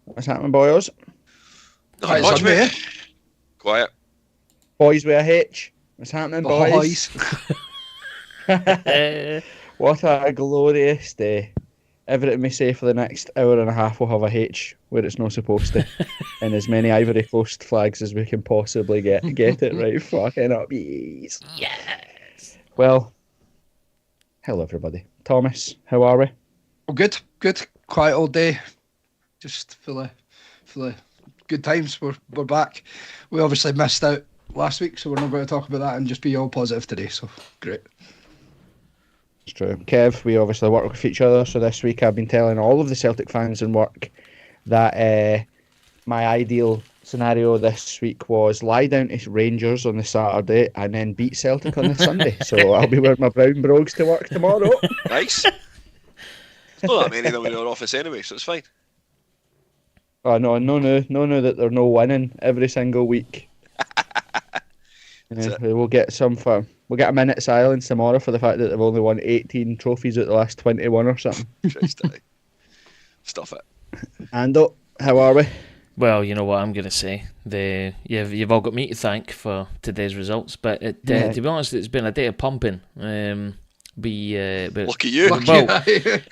What's happening, boys? Not much, mate. Quiet. Boys with a H. What's happening, boys? What a glorious day. Everything we say for the next hour and a half will have a H where it's not supposed to. And as many Ivory Coast flags as we can possibly get. Get it right fucking up. Yes. Yes. Well, hello everybody. Thomas, how are we? Oh, good. Quiet all day. Just full of good times. We're back. We obviously missed out last week, so we're not going to talk about that and just be all positive today. So great. It's true. Kev, we obviously work with each other, so this week I've been telling all of the Celtic fans in work that my ideal scenario this week was lie down to Rangers on the Saturday and then beat Celtic on the Sunday. So I'll be wearing my brown brogues to work tomorrow. Nice. There's not that many of them in our office anyway, so it's fine. Oh, no, that they're no winning every single week. We'll get some fun. We'll get a minute silence tomorrow for the fact that they've only won 18 trophies at the last 21 or something. Stuff it. And how are we? Well, you know what I'm going to say. You've all got me to thank for today's results, but to be honest, it's been a day of pumping. Look at you. Well,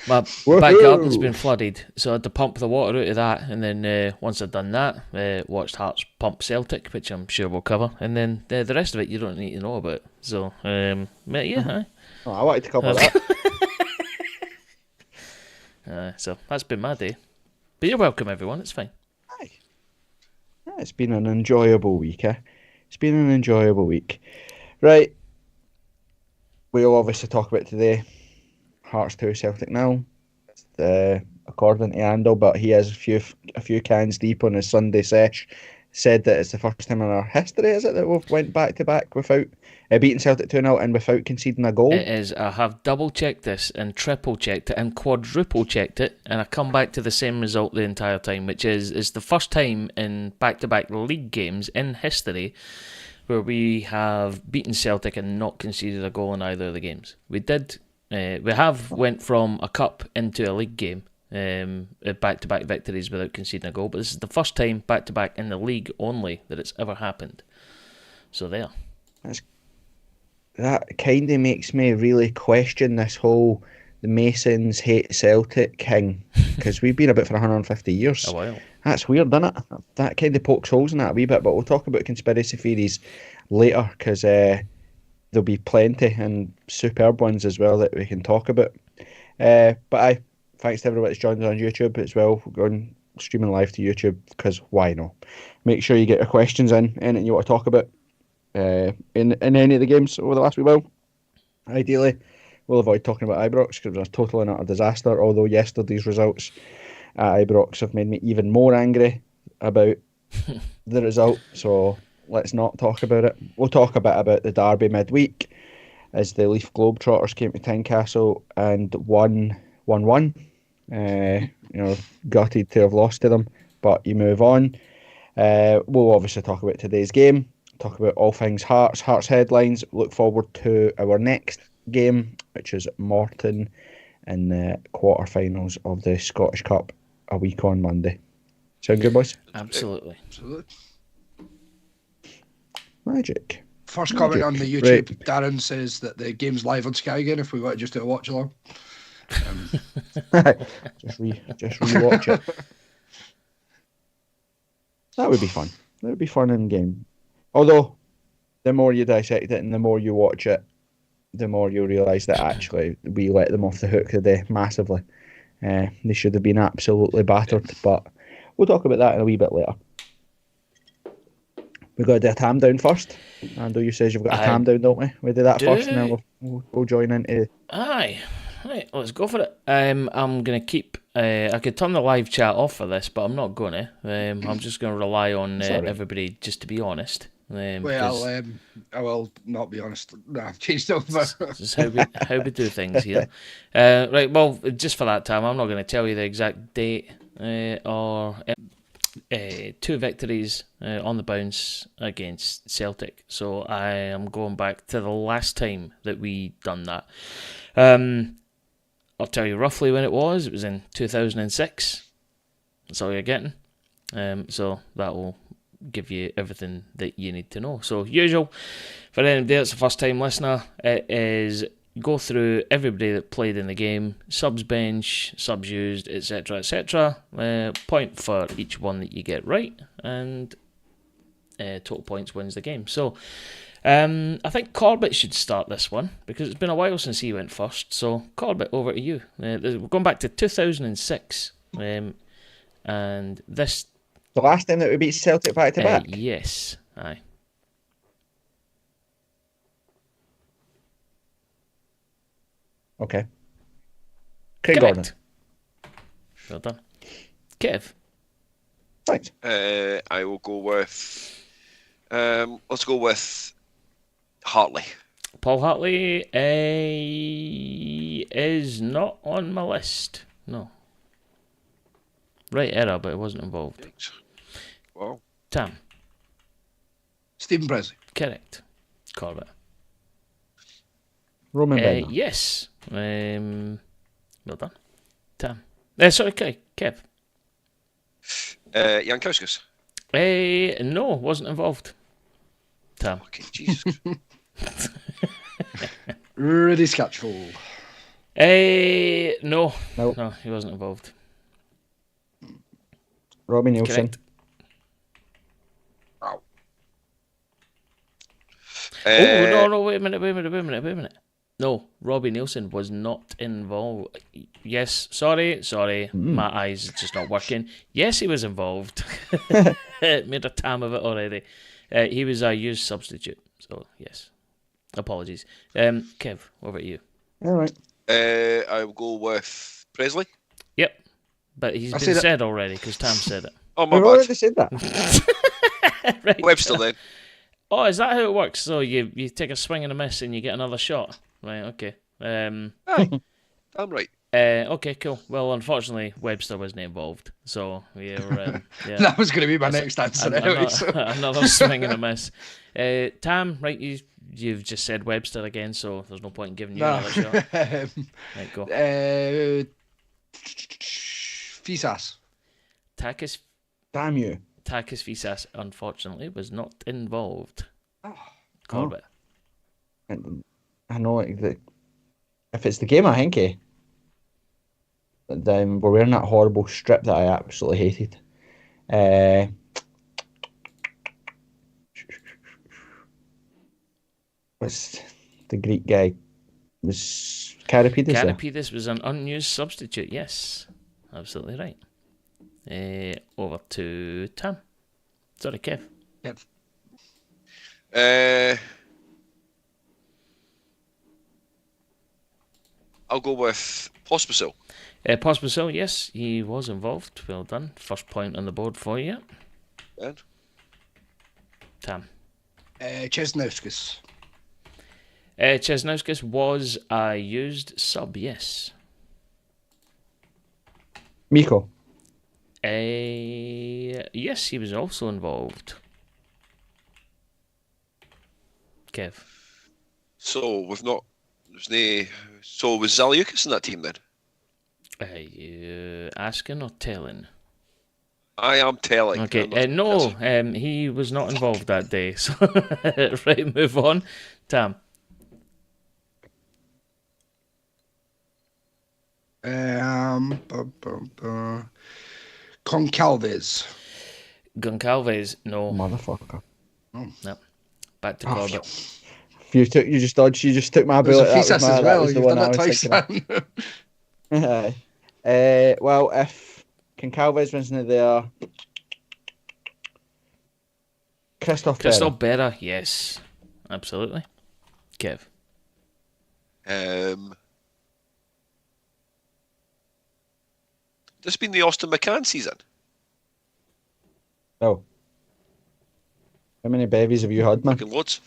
my back garden's been flooded, so I had to pump the water out of that, and then once I'd done that, watched Hearts pump Celtic, which I'm sure we'll cover, and then the rest of it you don't need to know about. So, I wanted to cover that. So that's been my day. But you're welcome, everyone. It's fine. Aye. Yeah, it's been an enjoyable week, It's been an enjoyable week. Right. We'll obviously talk about today. Hearts 2, Celtic 0. According to Andal, but he has a few cans deep on his Sunday sesh. Said that it's the first time in our history, is it, that we've went back to back without beating Celtic 2-0 and without conceding a goal? It is. I have double checked this and triple checked it and quadruple checked it, and I come back to the same result the entire time, which is the first time in back to back league games in history where we have beaten Celtic and not conceded a goal in either of the games. We have went from a cup into a league game, back-to-back victories without conceding a goal, but this is the first time back-to-back in the league only that it's ever happened. So there. That kind of makes me really question this whole the Masons hate Celtic thing, because we've been about for 150 years. A while. That's weird, isn't it? That kind of pokes holes in that a wee bit, but we'll talk about conspiracy theories later, because there'll be plenty and superb ones as well that we can talk about. But thanks to everybody that's joined us on YouTube as well. We're going streaming live to YouTube, because why not? Make sure you get your questions in, anything you want to talk about in any of the games over the last wee while. Ideally, we'll avoid talking about Ibrox, because it was a total and utter disaster, although yesterday's results at Ibrox have made me even more angry about the result, so let's not talk about it. We'll talk a bit about the derby midweek, as the Leaf Globetrotters came to Tynecastle and won 1-1. Gutted to have lost to them, but you move on. We'll obviously talk about today's game, talk about all things Hearts headlines, look forward to our next game, which is Morton in the quarterfinals of the Scottish Cup a week on Monday. Sound good, boys? Absolutely. Magic. First comment on the YouTube, right. Darren says that the game's live on Sky again if we want to just do a watch along. Just re-watch it. That would be fun. That would be fun in game. Although, the more you dissect it and the more you watch it, the more you'll realise that actually we let them off the hook today massively. They should have been absolutely battered, but we'll talk about that in a wee bit later. We've got to do a Tamdown first. Andrew, you says you've got a Tamdown, don't we? We do that first, and then we'll join into... Aye. Right, let's go for it. I'm going to keep... I could turn the live chat off for this, but I'm not going to. I'm just going to rely on everybody just to be honest. I will not be honest. Nah, I've changed over. This is how we do things here. Right, well, just for that time, I'm not going to tell you the exact date or... 2 victories on the bounce against Celtic. So I am going back to the last time that we done that. I'll tell you roughly when it was. It was in 2006. That's all you're getting. So that will give you everything that you need to know. So usual, for anybody that's a first time listener, it is go through everybody that played in the game, subs bench, subs used, etc, etc. Point for each one that you get right, and total points wins the game. So I think Corbett should start this one because it's been a while since he went first. So Corbett, over to you. We're going back to 2006, and this The last time that we beat Celtic back to back. yes, aye. Okay. Craig Correct. Gordon. Well done. Kev. Thanks. I will go with. Let's go with Hartley. Paul Hartley is not on my list. No. Right error, but it wasn't involved. Wow. Tam. Stephen Presley. Correct. Corbett. Roman Bender. Yes. Well done. Tam. Sorry, Kev. Jankowskis. No, wasn't involved. Tam. Okay, Jesus. Rudy Scatchfold. No. Nope. No, he wasn't involved. Robbie Nielsen. Correct. Wow. No, wait a minute. No, Robbie Nielsen was not involved. Yes, sorry, my eyes are just not working. Yes, he was involved. Made a tam of it already. He was a used substitute, so yes. Apologies. Kev, what about you? All right. I will go with Presley. Yep, but he's I been said it. said already because Tam said it. Oh, my We've bad. already said that. Right. Webster then. Oh, is that how it works? So you take a swing and a miss and you get another shot? Right, okay. Aye. I'm right. Okay, cool. Well, unfortunately, Webster wasn't involved, so we're yeah. That was going to be my next answer anyway. So. Another swing and a miss. Tam, right? You've just said Webster again, so there's no point in giving you No. another shot. Right, go. Fisas. Takis Damn you. Fisas, unfortunately, was not involved. Oh. Corbett. And I know if it's the game of Hinky, then we're wearing that horrible strip that I absolutely hated. What's the Greek guy? Was Caripides there? Caripides was an unused substitute, yes. Absolutely right. Over to Tam. Sorry, Kev. Yep. I'll go with Pospisil. Pospisil, yes, he was involved. Well done. First point on the board for you. And Tam. Chesnauskas. Chesnauskas was a used sub, yes. Miko. Yes, he was also involved. Kev. so we've not. There's no. So was Zaliukas in that team then? You asking or telling? I am telling. Okay, I'm not- no, he was not involved that day. So, right, move on. Tam. Concalves. Goncalves, no. Motherfucker. No. Back to Oh, Corbett. You just dodged. You just took my There's bullet. a That was Fisas my- as that well. was the You've one done I it was twice, thinking man. of. Well, if Concalves wasn't there, Christoph Berra, yes. Absolutely. Kev. This been the Austin McCann season? Oh. How many bevies have you had, man? Fucking loads.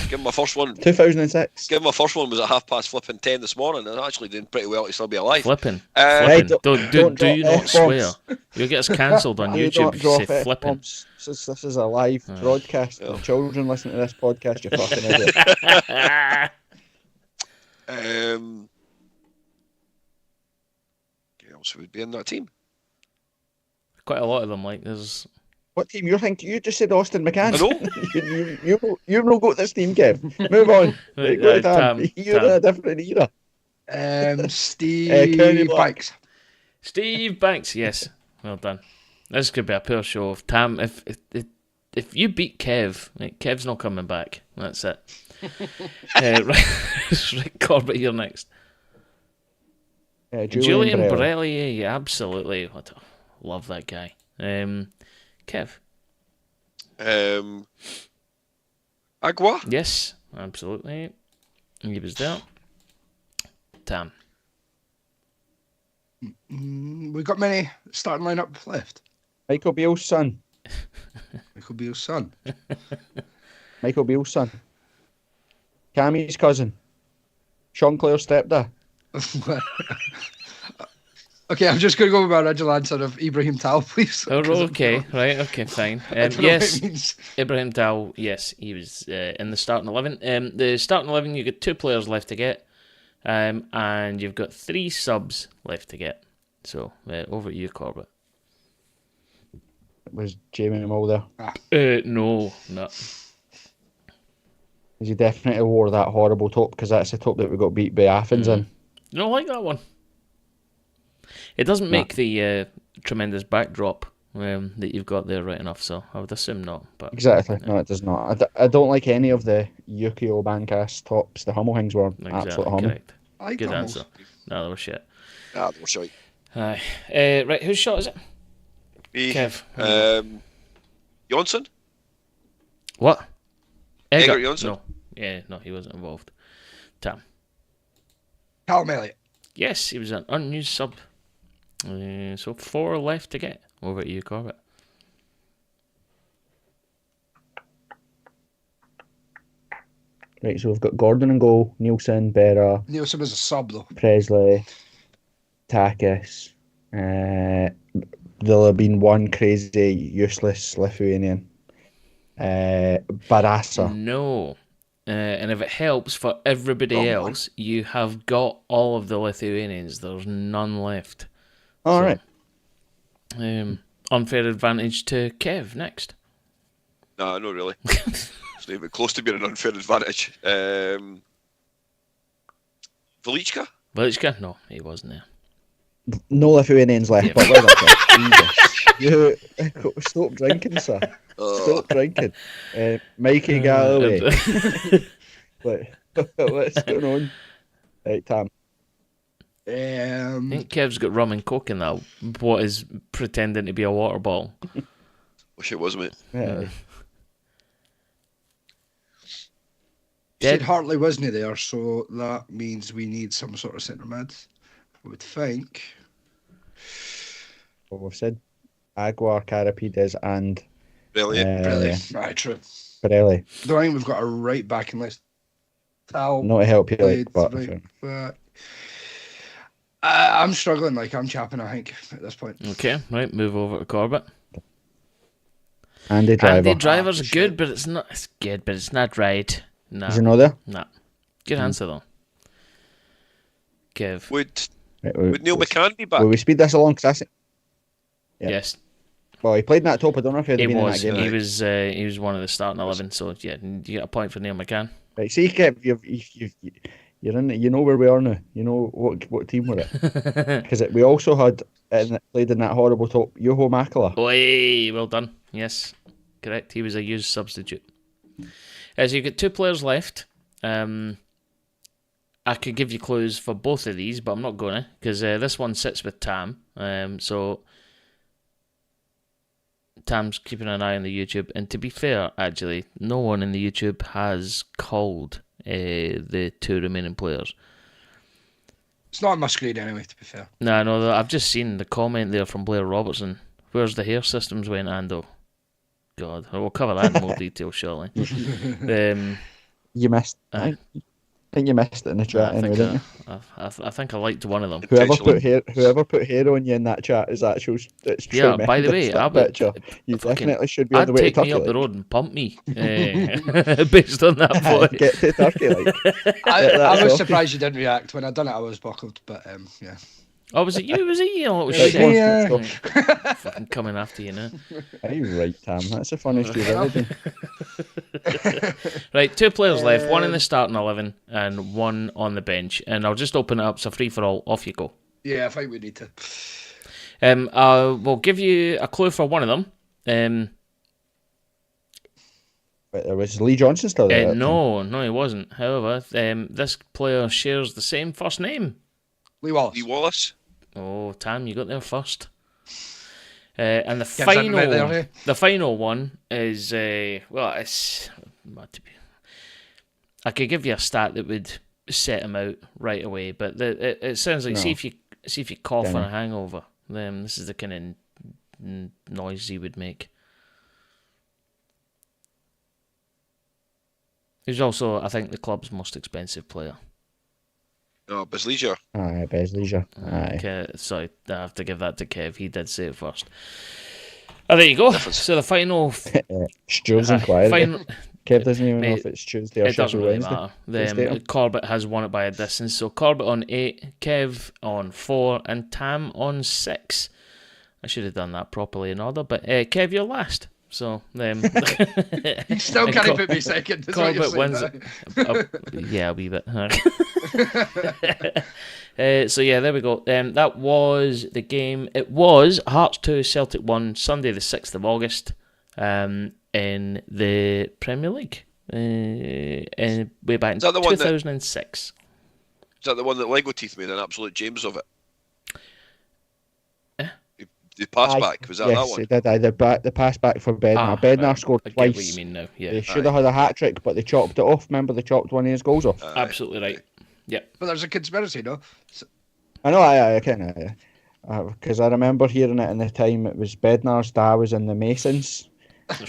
Give him my first one. 2006. Give him my first one was at 10:30 this morning, and I'm actually doing pretty well to still be alive. Flipping. Hey, Flipping. don't Do you drop not swear? F-bombs. You'll get us cancelled on You YouTube don't if you drop say flipping. F-bombs. This is a live broadcast. Yeah. The children listen to this podcast, you fucking idiot. Who else would be in that team? Quite a lot of them. Like there's. What team you're thinking? You just said Austin McCann. I know. You've not got this team, Kev. Move on. Right, go to Tam. You're in a different era. Steve County Black. Banks. Steve Banks, yes, well done. This could be a poor show of Tam. If you beat Kev, right, Kev's not coming back. That's it. Right, Corbett, you're next. Julian Borelli, absolutely. Love that guy. Kev. Agua. Yes, absolutely. He was there. Tam. We've got many starting lineup left. Michael Beale's son. Michael Beale's son. Michael Beale's son. Cammy's cousin. Sean Clare's stepdad. Okay, I'm just going to go with my original answer of Ibrahim Tal, please. Oh, okay, right, okay, fine. Yes, Ibrahim Tal, yes, he was in the starting 11. The starting 11, you get 2 players left to get, and you've got 3 subs left to get. So, over to you, Corbett. Was Jamie Mulder there? No. Because he definitely wore that horrible top, because that's the top that we got beat by Athens in. You don't like that one? It doesn't make the tremendous backdrop that you've got there right enough, so I would assume not. But exactly, no, it does not. I don't like any of the Yukio Bankas tops. The Hummel things were absolute Hummel. Correct. Good answer. No, they were shit. They were shite. Right, whose shot is it? Me. Kev. Jonsson? What? Egert Jonsson? No, he wasn't involved. Tam. Callum Elliott. Yes, he was an unused sub. So 4 left to get. Over to you, Corbett. Right, so we've got Gordon in goal, Nielsen, Berra. Nielsen was a sub, though. Presley, Takis. There'll have been one crazy, useless Lithuanian. Barassa. No. And if it helps for everybody else, you have got all of the Lithuanians. There's none left. All right. Unfair advantage to Kev next. No, not really. It's not even close to being an unfair advantage. Velichka? Velichka? No, he wasn't there. No Lithuanians left, but where you stop drinking, sir. Stop drinking. Mikey Galloway. What's going on? Right, Tam. I think Kev's got rum and coke in that. What is pretending to be a water bottle? Wish it was, mate. Yeah. Said Hartley wasn't there, so that means we need some sort of centre mid. I would think. Well, we've said Aguar, Carapides, and Brilliant. Right, true. Pirelli. I don't think we've got a right back unless Tal. Not to help you, played but right back. I'm struggling. I'm chapping, I think, at this point. Okay, right, move over to Corbett. Andy Driver. Andy Driver's good, but it's not. It's good, but it's not right. No. Is he not there? No. Good answer though. Kev. Would Neil McCann be back? Will we speed this along? Cause Yes. Well, he played in that top. I don't know if he'd He been was. in that game. He was one of the starting 11. So yeah, you get a point for Neil McCann. Right, see, Kev, you're in. You know where we are now. You know what team we're at. Because we also had played in that horrible top. Yoho Makala. Oi, well done. Yes, correct. He was a used substitute. So you've got 2 players left. I could give you clues for both of these, but I'm not going to, because this one sits with Tam. So Tam's keeping an eye on the YouTube. And to be fair, actually, no one in the YouTube has called the 2 remaining players. It's not on my screen anyway, to be fair. No, I've just seen the comment there from Blair Robertson. Where's the hair systems went, Ando? God, we'll cover that in more detail shortly. You missed. I think you missed it in the chat anyway, didn't you? I think I liked one of them. Whoever put hair on you in that chat is actual. It's true. Yeah. By the way, you definitely should be on the way to take me up the road and pump me based on that point. Get to Turkey, like. I was surprised you didn't react when I done it. I was buckled, but yeah. Oh, was it you? Was it you? Oh, Yeah, shit. yeah. Right. Fucking coming after you now. Are you right, Tam? That's the funniest you've ever been. Right, 2 players left, one in the starting 11 and one on the bench. And I'll just open it up, so free for all. Off you go. Yeah, I think we need to. We'll give you a clue for one of them. But there was Lee Johnson still there. at the time. No, he wasn't. However, this player shares the same first name. Lee Wallace. Lee Wallace. Oh, Tam, you got there first. And the Gives it a bit there, eh? the final one is I could give you a stat that would set him out right away, but it sounds like No. see if you cough Don't on know. a hangover. This is the kind of noise he would make. He's also, I think, the club's most expensive player. No, Bisleisure. Aye, Bez Leisure. Aye. Okay, sorry, I have to give that to Kev. He did say it first. Oh, there you go. So the final. Stuart's inquiry. final Kev doesn't even know Mate, if it's Tuesday or it doesn't Sheffield really Wednesday. matter. Corbett has won it by a distance. So Corbett on 8, Kev on 4, and Tam on 6. I should have done that properly in order, but Kev, you're last. So You still and can't put me second. Is what you're Corbett saying, wins. Yeah, a wee bit. So yeah, there we go. That was the game. It was Hearts 2, Celtic 1, Sunday the 6th of August, in the Premier League. Way back in Is that the one that- 2006. Is that the one that Lego Teeth made an absolute James of it? The pass Aye. back, was that yes, that one? It did. Aye, the pass back for Bednar. Bednar right. scored I get what twice. you mean now. They Yeah, should have had a hat trick, but they chopped it off. Remember, they chopped one of his goals off. absolutely right. Yeah. But there's a conspiracy, no? I know, I can. Because I remember hearing it in the time it was Bednar's dad was in the Masons,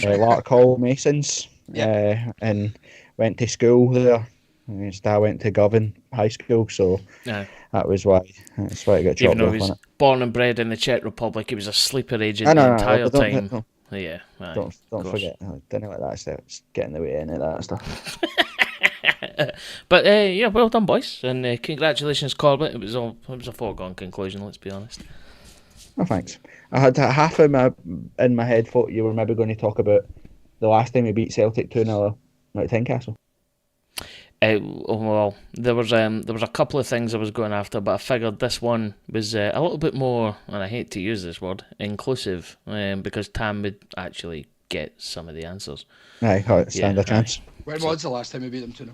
Lark Hall Masons, and went to school there. And his dad went to Govan High School, so Yeah. that was why. That's why it got Even chopped though off he was on it. born and bred in the Czech Republic, he was a sleeper agent I know, the no, entire but time. don't, Yeah. Aye, don't of course. forget. Don't let that stuff get in the way of any of that stuff. But yeah, well done, boys, and congratulations, Corbett. It was a foregone conclusion. Let's be honest. Oh, thanks. I had half in my head thought you were maybe going to talk about the last time we beat Celtic 2-0 at Tynecastle. Well, there was a couple of things I was going after, but I figured this one was a little bit more, and I hate to use this word, inclusive, because Tam would actually get some of the answers. Aye, stand a chance. When was the last time we beat them 2-0?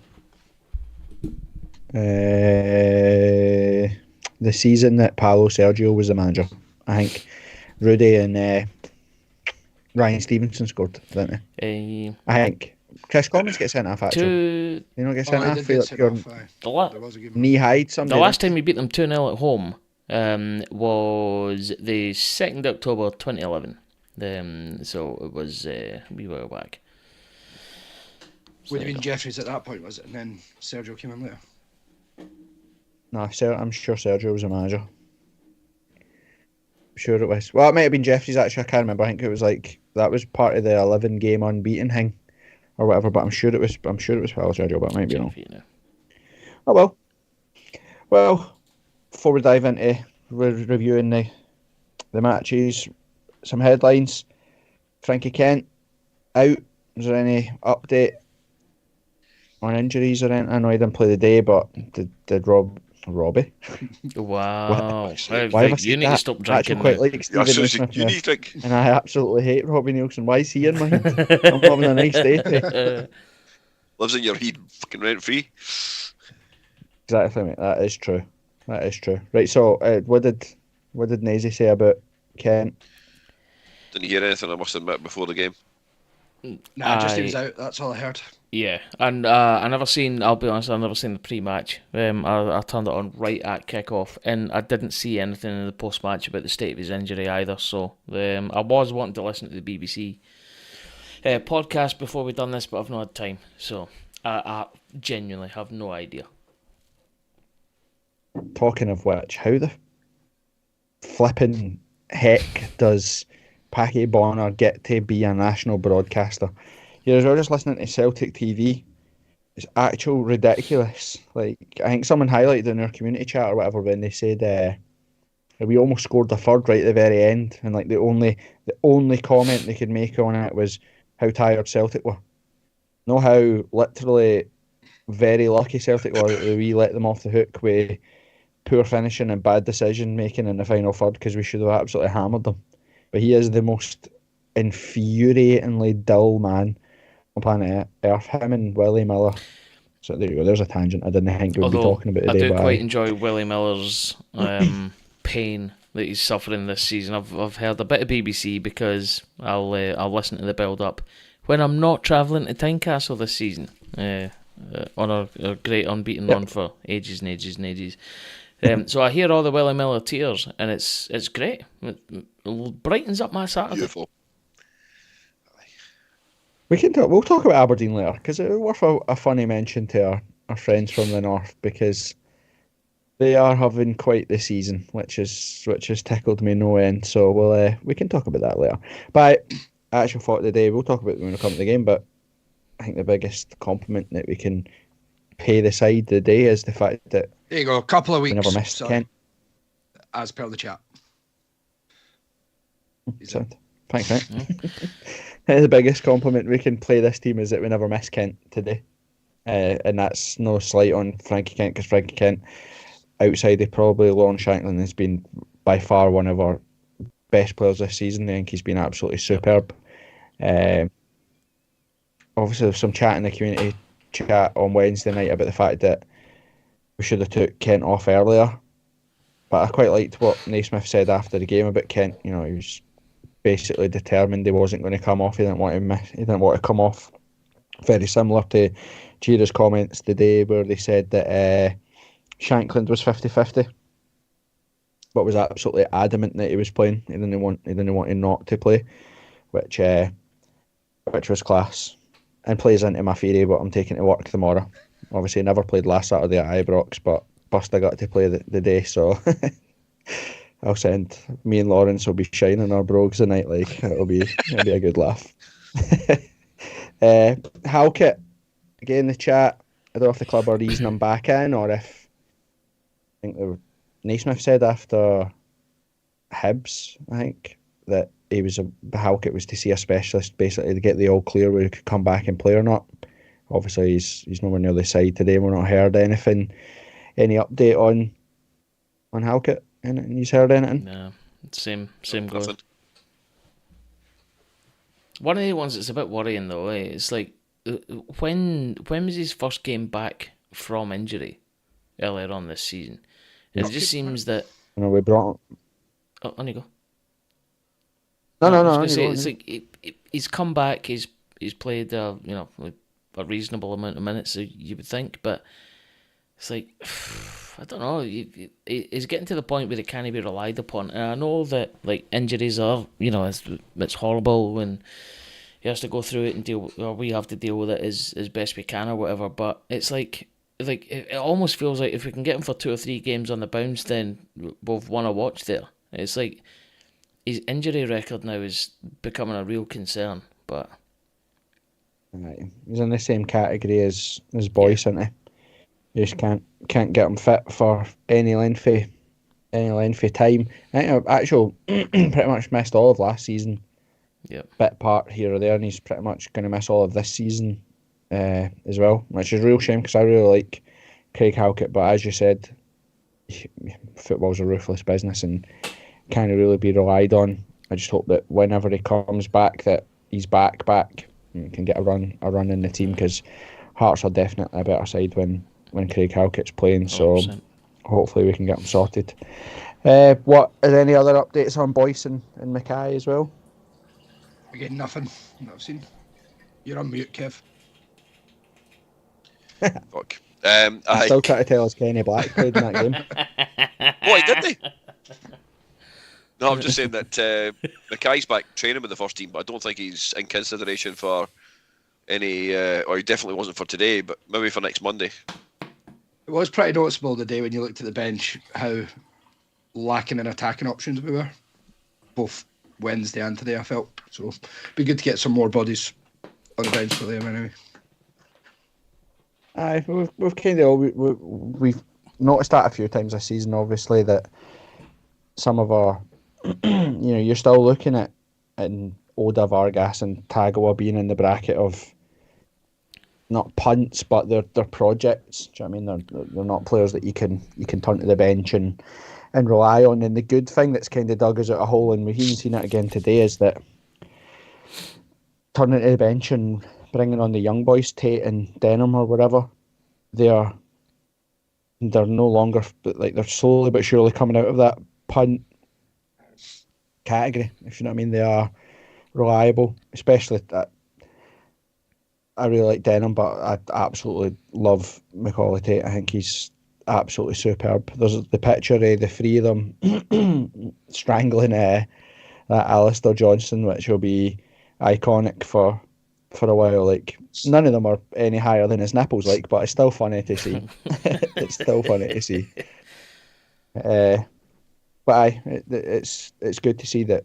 The season that Paulo Sergio was the manager. I think Rudy and Ryan Stevenson scored, didn't they? I think Chris Commons gets sent off actually. You know, get sent off. The was a good knee hide somebody. The last time we beat them 2-0 at home was the 2nd October 2011. So it was we were back. Would have been Jeffries at that point, was it? And then Sergio came in later. No, I'm sure Sergio was a manager. I'm sure it was. Well, it might have been Jeffries actually. I can't remember. I think it was like that was part of the 11-game unbeaten thing, or whatever. But I'm sure it was Paulo Sergio. But I might be wrong. Oh well. Well, before we dive into reviewing the matches, some headlines. Frankie Kent out. Is there any update on injuries or anything? I know he didn't play the day, but did Robbie? Wow. Why have I You need that? to stop drinking. Quite like Stephen Smith you now. need to drink. And I absolutely hate Robbie Nielsen. Why is he in my head? I'm having a nice day today. Lives in your head, fucking rent free. Exactly, mate. That is true. Right, so what did Nazy say about Kent? Didn't hear anything, I must admit, before the game. Nah, just he was out. That's all I heard. Yeah, and I'll be honest, I've never seen the pre-match. I turned it on right at kick-off, and I didn't see anything in the post-match about the state of his injury either, so I was wanting to listen to the BBC podcast before we done this, but I've not had time, so I genuinely have no idea. Talking of which, how the flipping heck does Packy Bonner get to be a national broadcaster? You're just listening to Celtic TV. It's actual ridiculous. Like, I think someone highlighted in their community chat or whatever when they said We almost scored the third right at the very end, and like the only comment they could make on it was how tired Celtic were. Know how literally very lucky Celtic were that we let them off the hook with poor finishing and bad decision making in the final third, because we should have absolutely hammered them. But he is the most infuriatingly dull man on planet Earth. Him and Willie Miller. So there you go. There's a tangent I didn't think we'd be talking about today. I do quite enjoy Willie Miller's pain that he's suffering this season. I've heard a bit of BBC because I'll listen to the build up when I'm not travelling to Tynecastle this season on our great unbeaten run for ages and ages and ages. So I hear all the Willie Miller tears, and it's great. It brightens up my Saturday. Beautiful. We'll talk about Aberdeen later, because it's worth a funny mention to our friends from the north, because they are having quite the season, which has tickled me no end. So we can talk about that later. But I actually thought today we'll talk about it when we come to the game. But I think the biggest compliment that we can pay the side today is the fact that there you go, a couple of weeks. We never missed Kent, as per the chat. Thanks, mate. The biggest compliment we can play this team is that we never missed Kent today. And that's no slight on Frankie Kent, because Frankie Kent, outside of probably Lorne Shankland, has been by far one of our best players this season. I think he's been absolutely superb. Obviously, there's some chat in the community chat on Wednesday night about the fact that we should have took Kent off earlier. But I quite liked what Naismith said after the game about Kent. You know, he was basically determined he wasn't going to come off. He didn't want to come off. Very similar to Gira's comments today, where they said that Shankland was 50-50, but was absolutely adamant that he was playing. He didn't want him not to play, which was class, and plays into my theory what I'm taking to work tomorrow. Obviously, I never played last Saturday at Ibrox, but Buster got to play the day, so I'll send me and Lawrence will be shining our brogues tonight. Like it'll be a good laugh. Halkett, again, the chat. I don't know if the club are easing him back in, or if I think Naismith said after Hibs, I think, that Halkett was to see a specialist basically to get the all clear where he could come back and play or not. Obviously, he's nowhere near the side today. We're not heard anything, any update on Halkett. And you've heard anything? No, same goes. One of the ones that's a bit worrying though, it's like when was his first game back from injury earlier on this season? It just seems that. No, we brought. Oh, on you go. No. It's like he's come back. He's played a reasonable amount of minutes, so you would think, but it's like I don't know. He's getting to the point where he can't be relied upon, and I know that like injuries are, it's horrible when he has to go through it and we have to deal with it as best we can or whatever. But it's like it almost feels like if we can get him for 2 or 3 games on the bounce, then we've won a watch there. It's like his injury record now is becoming a real concern. But right. He's in the same category as Bhoys, isn't he? You just can't get him fit for any lengthy time. I think I've actually pretty much missed all of last season. Yep. Bit part here or there, and he's pretty much going to miss all of this season as well, which is a real shame because I really like Craig Halkett. But as you said, football's a ruthless business and can't really be relied on. I just hope that whenever he comes back, that he's back, and can get a run in the team, because Hearts are definitely a better side when Craig Halkett's playing. So 100%. Hopefully we can get him sorted. What are there any other updates on Boyce and Mackay as well? Again, nothing that I've seen. You're on mute, Kev. Fuck. I'm still trying to tell us Kenny Black played in that game. What, did they? No, I'm just saying that Mackay's back training with the first team, but I don't think he's in consideration for any, or he definitely wasn't for today, but maybe for next Monday. It was pretty noticeable the day when you looked at the bench how lacking in attacking options we were, both Wednesday and today, I felt. So it'd be good to get some more bodies on the bench for them anyway. Aye, we've kind of we've noticed that a few times this season. Obviously, that some of our, you're still looking at Oda, Vargas, and Tagawa being in the bracket of not punts, but they're projects. Do you know what I mean? They're not players that you can turn to the bench and rely on. And the good thing that's kind of dug us out a hole, and we've even seen it again today, is that turning to the bench and bringing on the young boys, Tate and Denham or whatever, they're no longer, like, they're slowly but surely coming out of that punt category, if you know what I mean. They are reliable, especially that. I really like Denham, but I absolutely love Macaulay Tate. I think he's absolutely superb. There's the picture of the three of them strangling that Alistair Johnson, which will be iconic for a while. Like, none of them are any higher than his nipples, like, but it's still funny to see. It's still funny to see. But it's good to see that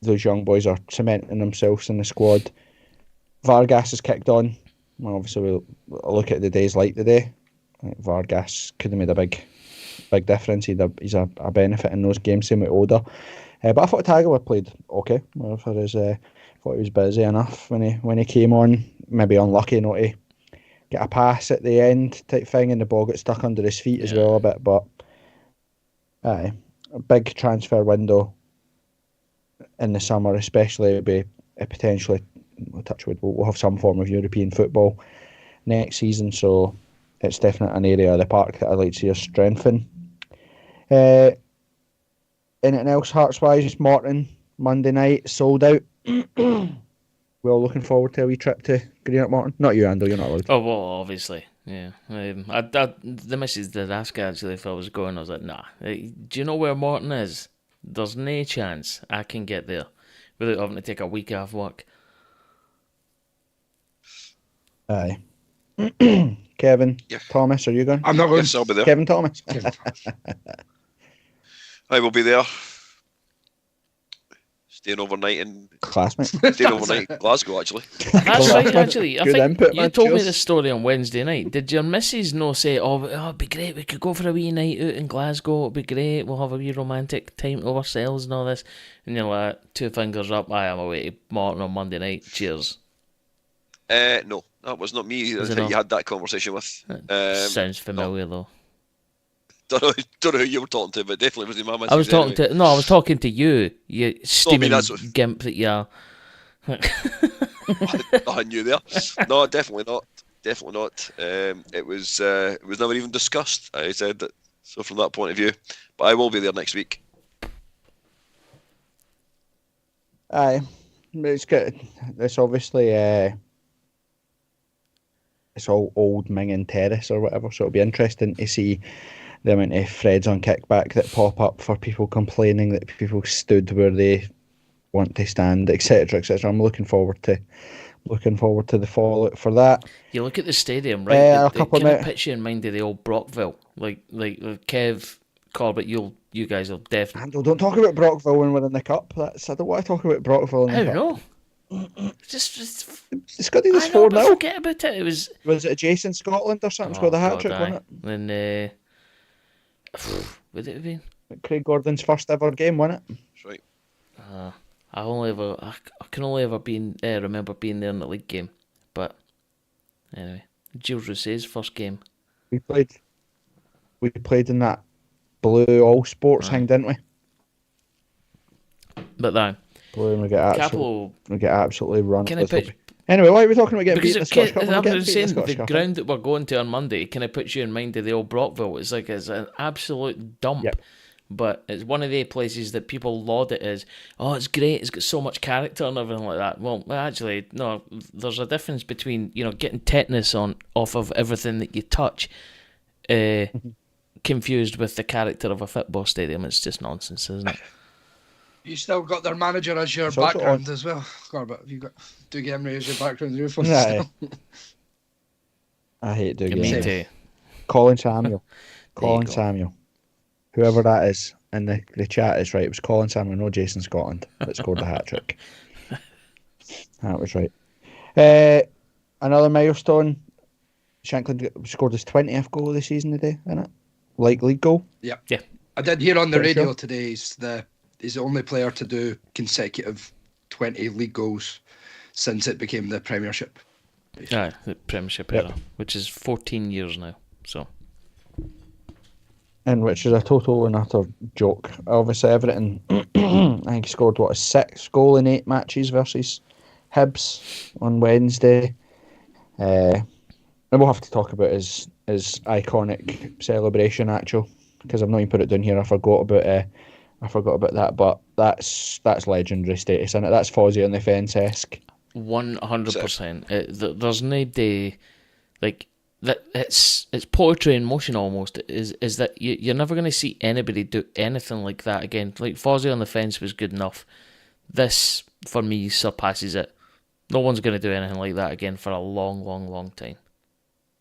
those young boys are cementing themselves in the squad. Vargas has kicked on. Well, obviously, we'll look at the days like today. I think Vargas could have made a big difference. He's a benefit in those games, same with Oda. But I thought Tagawa played okay. I thought he was busy enough when he came on. Maybe unlucky not to get a pass at the end type thing, and the ball got stuck under his feet as well a bit. But a big transfer window in the summer, especially, would be potentially. Touch wood, we'll have some form of European football next season, so it's definitely an area of the park that I'd like to see us strengthen. Anything else Hearts-wise? Morton, Monday night, sold out. We're all looking forward to a wee trip to Greenock Morton. Not you, Andrew, you're not allowed. Oh, well, obviously, yeah. The missus did ask actually if I was going. I was like, nah. Do you know where Morton is? There's no chance I can get there without having to take a week off work. Aye. Kevin, Thomas, are you going? I'm not going. Yes, I'll be there. Kevin Thomas. I will be there. Staying overnight in Glasgow, actually. That's right, actually. I Good think input, you man. told me Cheers. this story on Wednesday night. Did your missus no say, it'd be great, we could go for a wee night out in Glasgow, it'd be great, we'll have a wee romantic time to ourselves and all this? And you're like, two fingers up, I am away to Morton on Monday night, cheers. No, that was not me that you had that conversation with. Sounds familiar, though. Don't know who you were talking to, but definitely wasn't my missus. I was talking to you, you steaming gimp that you are. I knew there. No, definitely not. Definitely not. It was never even discussed. I said that. So from that point of view, but I will be there next week. Aye, it's good. It's obviously it's all old Mingin Terrace or whatever, so it'll be interesting to see the amount of threads on kickback that pop up for people complaining that people stood where they want to stand, etc., etc. I'm looking forward to the fallout for that. You look at the stadium, right? A couple kind of of picture in mind of the old Brockville, like Kev, Corbett. You guys will definitely. Handle, don't talk about Brockville when we're in the cup. I don't want to talk about Brockville in the cup. No. Just Scotty was 4-0. Forget about it. It was it Jason Scotland or something? Scored a hat trick, wasn't it? Then would it have been Craig Gordon's first ever game, wasn't it? That's right. I can only ever remember being there in the league game, but anyway, Gilles Rousset's first game. We played in that blue all sports thing, didn't we? But then blue, and we get absolutely run. Anyway, why are we talking about getting beaten in the Scottish Cup? I'm saying the ground that we're going to on Monday kind of puts you in mind of the old Brockville. It's like it's an absolute dump. Yep. But it's one of the places that people laud it as, it's great, it's got so much character and everything like that. Well, actually, no, there's a difference between, getting tetanus off of everything that you touch, confused with the character of a football stadium. It's just nonsense, isn't it? You still got their manager as your background as well, Corbett. Have you got Dougie Emery as your background? I hate Dougie Me Emery. too. Colin Samuel. Colin Samuel. Whoever that is in the chat is right. It was Colin Samuel, no Jason Scotland, that scored the hat trick. That was right. Another milestone. Shankland scored his 20th goal of the season today, isn't it? Like league goal. Yep. Yeah. I did hear on the Pretty radio sure. today he's the only player to do consecutive 20 league goals since it became the Premiership. Aye, the Premiership Yep. era, which is 14 years now. So And which is a total and utter joke. Obviously, everything. I think he scored a 6 goal in 8 matches versus Hibs on Wednesday. And we'll have to talk about his iconic celebration, actual, because I've not even put it down here. I forgot about that, but that's legendary status, isn't it? That's Fozzie on the fence-esque. 100%. There's no day like that. It's poetry in motion almost. Is that you're never going to see anybody do anything like that again. Like Fozzie on the fence was good enough. This for me surpasses it. No one's going to do anything like that again for a long, long, long time.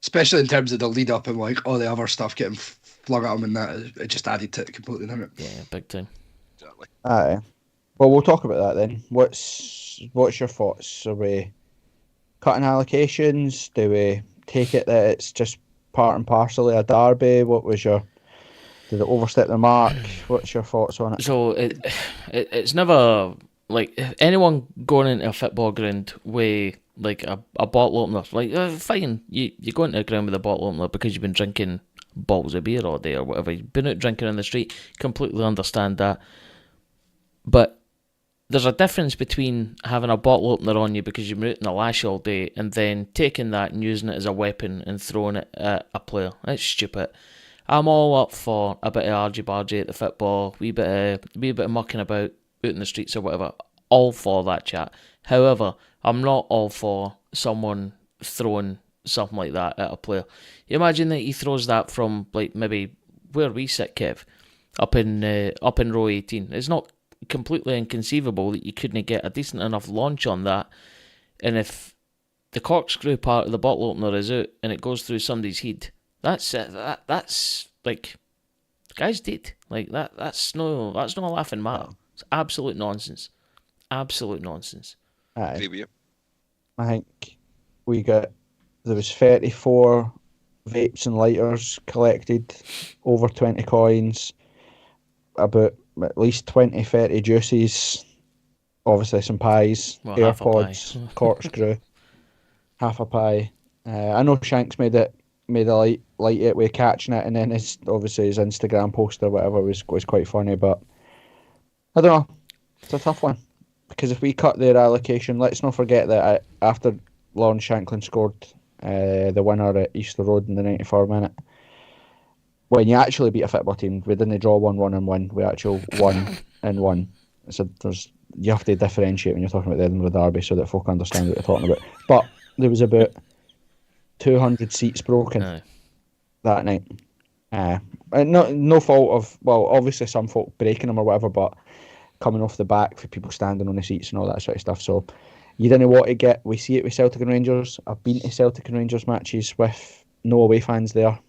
Especially in terms of the lead up and like all the other stuff getting flung at him, and that it just added to it completely, didn't it? Yeah, big time. Exactly. Aye. Well, we'll talk about that then. What's your thoughts? Are we cutting allocations? Do we take it that it's just part and parcel of a derby? Did it overstep the mark? What's your thoughts on it? So it's never like anyone going into a football ground with like a bottle opener. Like fine, you go into a ground with a bottle opener because you've been drinking bottles of beer all day or whatever. You've been out drinking in the street. Completely understand that, but there's a difference between having a bottle opener on you because you've been out in the lash all day and then taking that and using it as a weapon and throwing it at a player. That's stupid. I'm all up for a bit of argy-bargy at the football, wee bit of mucking about out in the streets or whatever. All for that chat. However, I'm not all for someone throwing something like that at a player. You imagine that he throws that from like maybe where we sit, Kev, up in row 18. It's not completely inconceivable that you couldn't get a decent enough launch on that, and if the corkscrew part of the bottle opener is out and it goes through somebody's head, that's it. That's like the guy's dead. Like that's no laughing matter. It's absolute nonsense. Absolute nonsense. Aye. Agree with you. I think there was 34 vapes and lighters collected, over 20 coins, about at least 20, 30 juices, obviously some pies, Well, half a pie. AirPods, corkscrew, half a pie. I know Shanks made a light it with catching it, and then his Instagram post or whatever was quite funny, but I don't know. It's a tough one. Because if we cut their allocation, let's not forget that after Lauren Shankland scored the winner at Easter Road in the 94th minute, when you actually beat a football team, we didn't draw 1-1 and win. We actually won and won. So you have to differentiate when you're talking about the Edinburgh Derby so that folk understand what you're talking about. But there was about 200 seats broken that night. And no fault of, well, obviously some folk breaking them or whatever, but coming off the back for people standing on the seats and all that sort of stuff. So you didn't know what to get. We see it with Celtic and Rangers. I've been to Celtic and Rangers matches with no away fans there,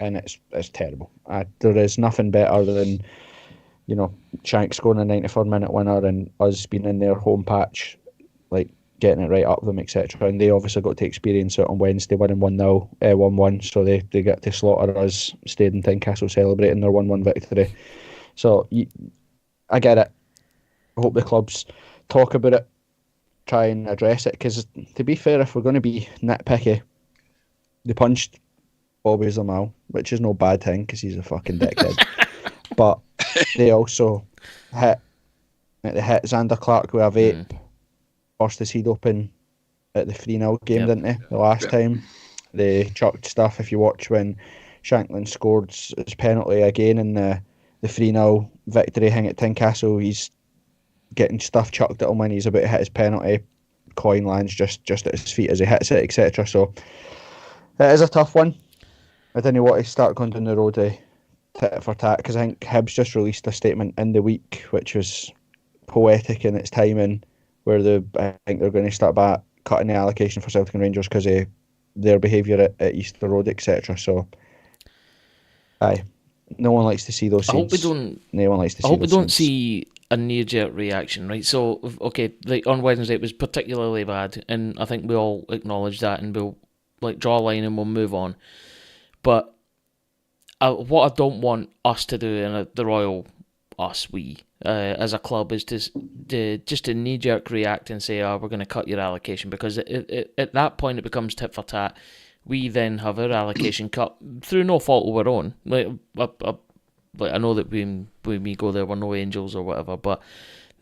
and it's terrible. There is nothing better than, Shanks scoring a 94-minute winner and us being in their home patch, like getting it right up them, etc. And they obviously got to experience it on Wednesday, winning 1-1, so they get to slaughter us, stayed in Tynecastle celebrating their 1-1 victory. So I get it. I hope the clubs talk about it, try and address it, because to be fair, if we're going to be nitpicky, they punched Bobby Zamal, which is no bad thing because he's a fucking dickhead. But they also hit Xander Clark with a vape, burst his head open at the 3-0 game, didn't they? The last time. They chucked stuff. If you watch when Shankland scored his penalty again in the 3-0 victory hang at Tynecastle, he's getting stuff chucked at him when he's about to hit his penalty. Coin lands just at his feet as he hits it, etc. So it is a tough one. I didn't want to start going down the road of tit for tat, because I think Hibs just released a statement in the week which was poetic in its timing, where I think they're going to start back cutting the allocation for Celtic and Rangers because of their behaviour at Easter Road, etc. So aye, no one likes to see those scenes. No one likes to see. I hope we don't scenes. see a knee-jerk reaction, right? So, okay, like on Wednesday it was particularly bad, and I think we all acknowledge that, and we'll like draw a line and we'll move on. But what I don't want us to do, and the Royal we as a club, is just to knee-jerk react and say, we're going to cut your allocation, because at that point it becomes tit for tat. We then have our allocation cut through no fault of our own. I know that when we go there, we're no angels or whatever, but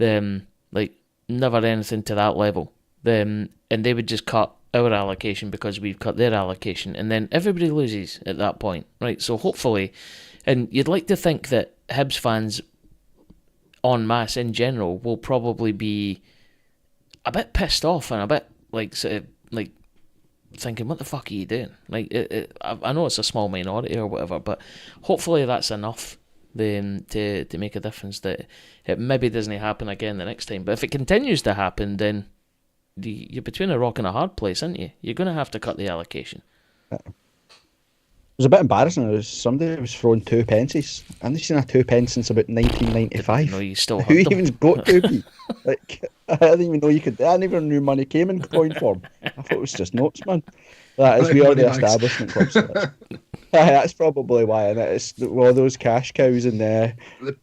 never anything to that level. And they would just cut our allocation because we've cut their allocation, and then everybody loses at that point, right? So hopefully, and you'd like to think that Hibs fans en masse in general will probably be a bit pissed off and a bit thinking, what the fuck are you doing? I know it's a small minority or whatever, but hopefully that's enough to make a difference, that it maybe doesn't happen again the next time. But if it continues to happen, then you're between a rock and a hard place, aren't you? You're going to have to cut the allocation. It was a bit embarrassing. Somebody was throwing 2 pences. I haven't seen a 2 pence since about 1995. No, you still have Who them. even got 2p? I didn't even know you could. I never knew money came in coin form. I thought it was just notes, man. That is, we are the establishment club. So that's probably why. And it's all those cash cows and the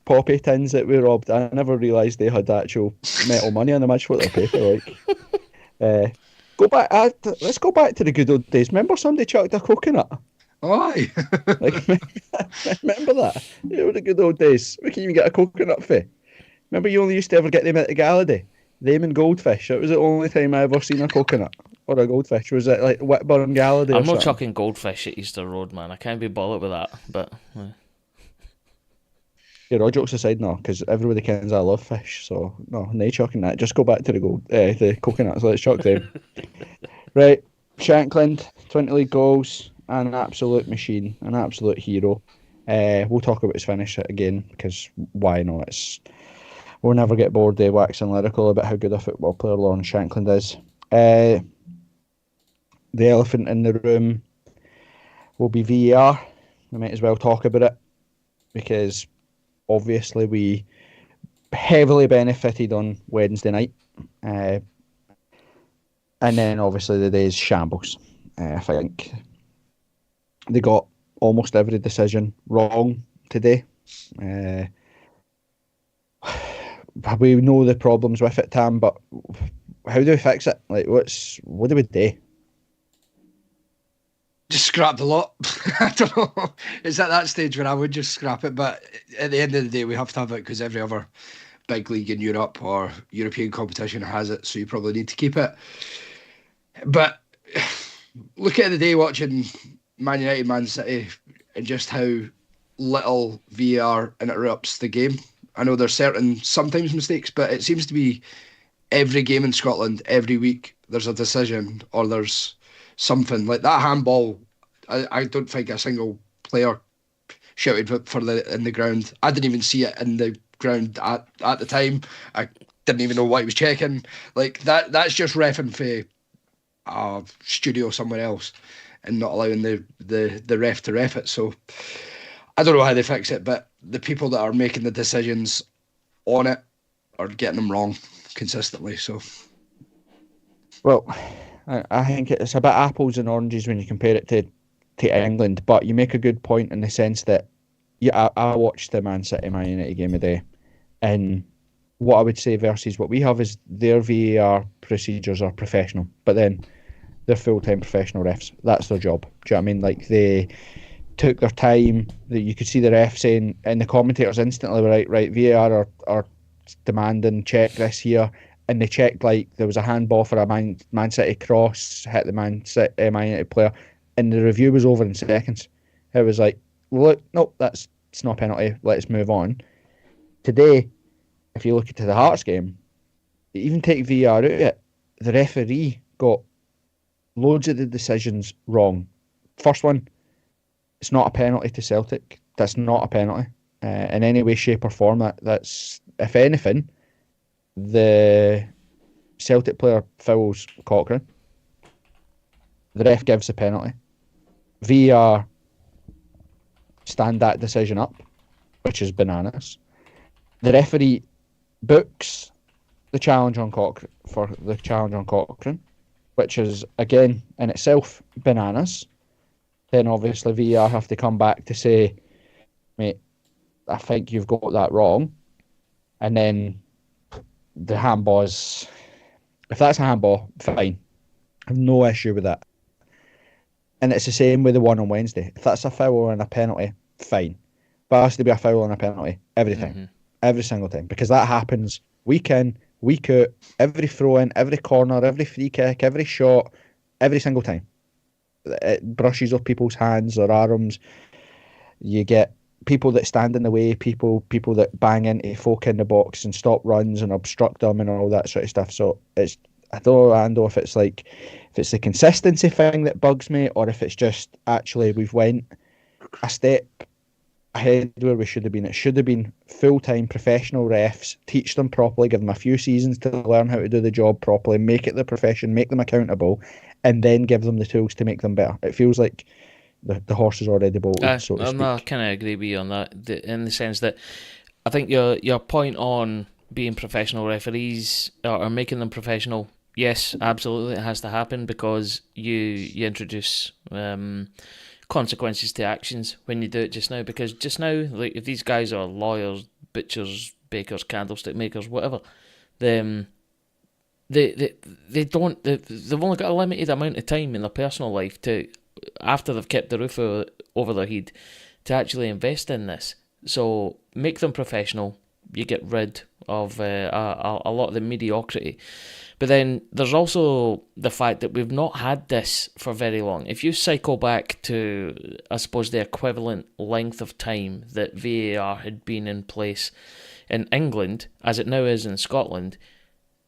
poppy tins that we robbed. I never realised they had actual metal money on them. I just thought they were paper. Go back. Let's go back to the good old days. Remember somebody chucked a coconut? Aye. Remember that? The good old days. We can even get a coconut for. Remember, you only used to ever get them at the Gallaudet. Them and goldfish. That was the only time I ever seen a coconut or a goldfish. Was it like Whitburn Gallaudet? I'm not chucking goldfish at Easter Road, man. I can't be bothered with that. But yeah, all jokes aside, no, because everybody knows I love fish. So no chucking that. Just go back to the coconuts. Let's chuck them. Right, Shankland, 20 league goals. An absolute machine, an absolute hero. We'll talk about his finish again, because why not? We'll never get bored of waxing lyrical about how good a football player Lawrence Shankland is. The elephant in the room will be VAR. We might as well talk about it, because obviously we heavily benefited on Wednesday night. And then obviously the day's shambles. I think they got almost every decision wrong today. We know the problems with it, Tam, but how do we fix it? What do we do? Just scrap the lot. I don't know. It's at that stage where I would just scrap it, but at the end of the day, we have to have it because every other big league in Europe or European competition has it, so you probably need to keep it. But look at the day watching Man United, Man City, and just how little VAR interrupts the game. I know there's sometimes mistakes, but it seems to be every game in Scotland, every week, there's a decision or there's something. Like that handball, I don't think a single player shouted in the ground. I didn't even see it in the ground at the time. I didn't even know what he was checking. Like that's just reffing for a studio somewhere else and not allowing the ref to ref it. So I don't know how they fix it, but the people that are making the decisions on it are getting them wrong consistently. So, well, I think it's a bit apples and oranges when you compare it to England, but you make a good point in the sense that I watched the Man City Man United game today, and what I would say versus what we have is their VAR procedures are professional, but then they're full-time professional refs. That's their job. Do you know what I mean? Like, they took their time. That you could see the ref saying, and the commentators instantly were right, VAR are demanding check this here, and they checked like there was a handball for a Man City cross, hit the Man United player, and the review was over in seconds. It was like, look, nope, it's not a penalty, let's move on. Today, if you look into the Hearts game, even take VAR out of it, the referee got loads of the decisions wrong. First one, it's not a penalty to Celtic. That's not a penalty in any way, shape or form. That's, if anything, the Celtic player fouls Cochrane. The ref gives the penalty. VAR stand that decision up, which is bananas. The referee books the challenge on Cochrane, which is again in itself bananas. Then obviously VAR have to come back to say mate, I think you've got that wrong. And then the handballs, if that's a handball, fine. I have no issue with that. And it's the same with the one on Wednesday. If that's a foul and a penalty, fine. But it has to be a foul and a penalty every time, every single time, because that happens week in, week out, every throw in, every corner, every free kick, every shot, every single time. It brushes off people's hands or arms. You get people that stand in the way, people that bang into folk in the box and stop runs and obstruct them and all that sort of stuff. So it's, I don't know if it's like, if it's the consistency thing that bugs me, or if it's just actually we've went a step ahead where we should have been. It should have been full-time professional refs, teach them properly, give them a few seasons to learn how to do the job properly, make it their profession, make them accountable, and then give them the tools to make them better. It feels like the horse is already bolted, so to speak. I kind of agree with you on that, in the sense that I think your point on being professional referees or making them professional, yes, absolutely, it has to happen, because you introduce consequences to actions when you do it just now. Because just now, like, if these guys are lawyers, butchers, bakers, candlestick makers, whatever, then they've only got a limited amount of time in their personal life to, after they've kept the roof over their head, to actually invest in this. So make them professional. You get rid of a lot of the mediocrity. But then there's also the fact that we've not had this for very long. If you cycle back to, I suppose, the equivalent length of time that VAR had been in place in England, as it now is in Scotland,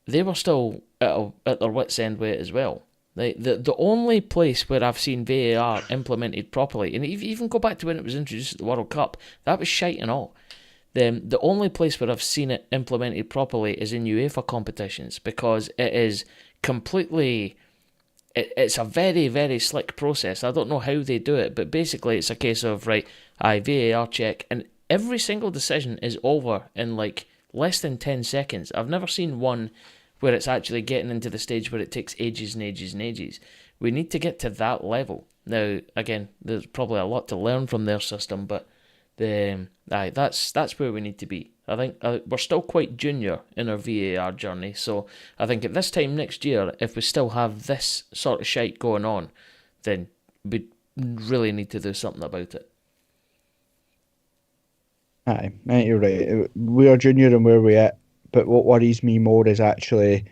they were still at their wits' end with it as well. The only place where I've seen VAR implemented properly, and even go back to when it was introduced at the World Cup, that was shite and all. The only place where I've seen it implemented properly is in UEFA competitions, because it is completely... It's a very, very slick process. I don't know how they do it, but basically it's a case of, right, VAR check, and every single decision is over in like less than 10 seconds. I've never seen one where it's actually getting into the stage where it takes ages and ages and ages. We need to get to that level. Now, again, there's probably a lot to learn from their system, but that's where we need to be. I think we're still quite junior in our VAR journey, so I think at this time next year, if we still have this sort of shite going on, then we really need to do something about it. Aye, you're right. We are junior and where we're at. But what worries me more is actually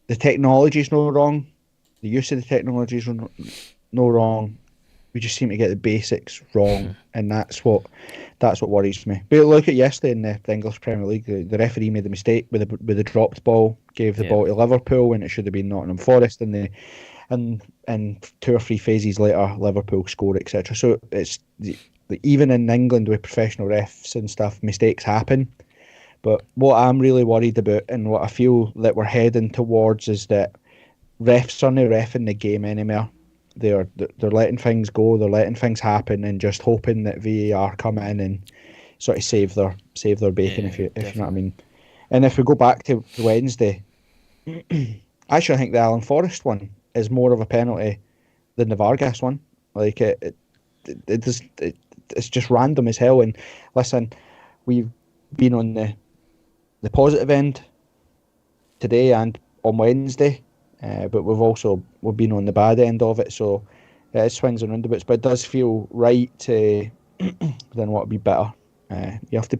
the technology's no wrong. The use of the technology's no wrong. We just seem to get the basics wrong, and that's what worries me. But look at yesterday in the English Premier League, the referee made a mistake with the dropped ball, gave the ball to Liverpool when it should have been Nottingham Forest, and 2 or 3 phases later, Liverpool score, etc. So it's even in England with professional refs and stuff, mistakes happen. But what I'm really worried about, and what I feel that we're heading towards, is that refs aren't reffing the game anymore. They're letting things go, they're letting things happen, and just hoping that VAR come in and sort of save their bacon, if you know what I mean. And if we go back to Wednesday, I actually think the Alan Forrest one is more of a penalty than the Vargas one. Like it's just random as hell. And listen, we've been on the positive end today and on Wednesday, but we've been on the bad end of it, so it swings and roundabouts. But it does feel right to then what would be better. We have to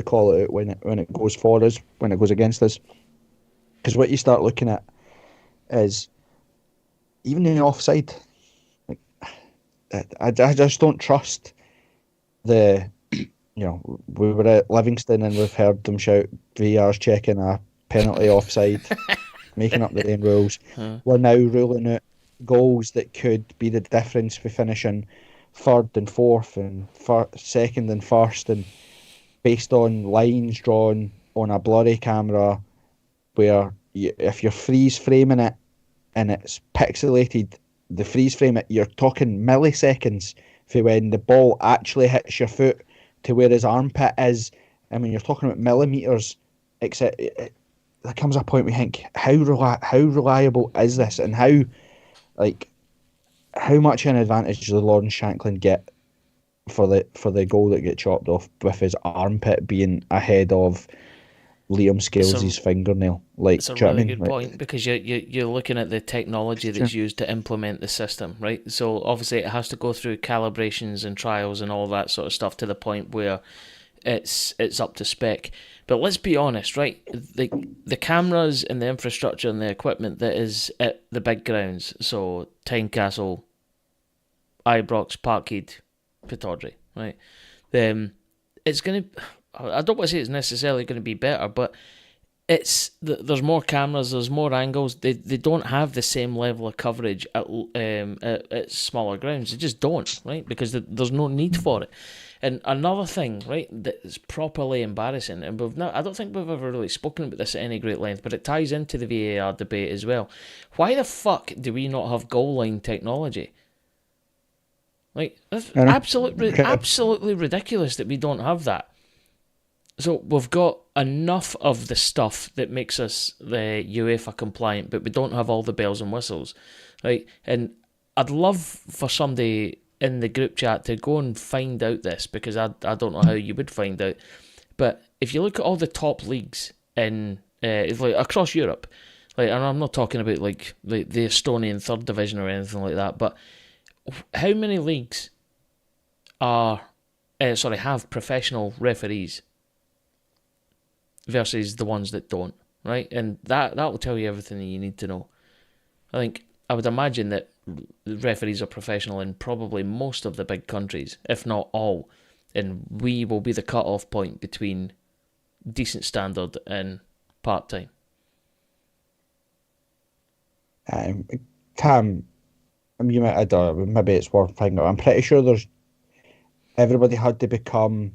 call it out when it goes for us, when it goes against us, because what you start looking at is even in the offside. Like, I just don't trust the. You know, we were at Livingston and we've heard them shout VAR's checking a penalty offside, making up their own rules. We're now ruling out goals that could be the difference for finishing 3rd and 4th and 2nd and 1st, and based on lines drawn on a blurry camera where if you're freeze framing it and it's pixelated, the freeze frame it, you're talking milliseconds for when the ball actually hits your foot to where his armpit is. I mean, you're talking about millimetres. Except there comes a point we think, how reliable is this, and how much an advantage does Lawrence Shankland get for the goal that get chopped off with his armpit being ahead of Liam Scales' fingernail. Like, it's a do you know really what I mean? good point, because you're looking at the technology that's used to implement the system, right? So obviously it has to go through calibrations and trials and all that sort of stuff to the point where it's up to spec. But let's be honest, right? The cameras and the infrastructure and the equipment that is at the big grounds, so Tynecastle, Ibrox, Parkhead, Pittodrie, right? It's going to... I don't want to say it's necessarily going to be better, but there's more cameras, there's more angles. They don't have the same level of coverage at smaller grounds. They just don't, right? Because there's no need for it. And another thing, right, that's properly embarrassing, and I don't think we've ever really spoken about this at any great length, but it ties into the VAR debate as well. Why the fuck do we not have goal line technology? Like, that's absolutely ridiculous that we don't have that. So we've got enough of the stuff that makes us the UEFA compliant, but we don't have all the bells and whistles, right? And I'd love for somebody in the group chat to go and find out this, because I don't know how you would find out. But if you look at all the top leagues in like across Europe, like, and I'm not talking about like the Estonian third division or anything like that, but how many leagues have professional referees versus the ones that don't, right? And that will tell you everything that you need to know. I would imagine that referees are professional in probably most of the big countries, if not all, and we will be the cut-off point between decent standard and part-time. Tam, maybe it's worth finding out. I'm pretty sure everybody had to become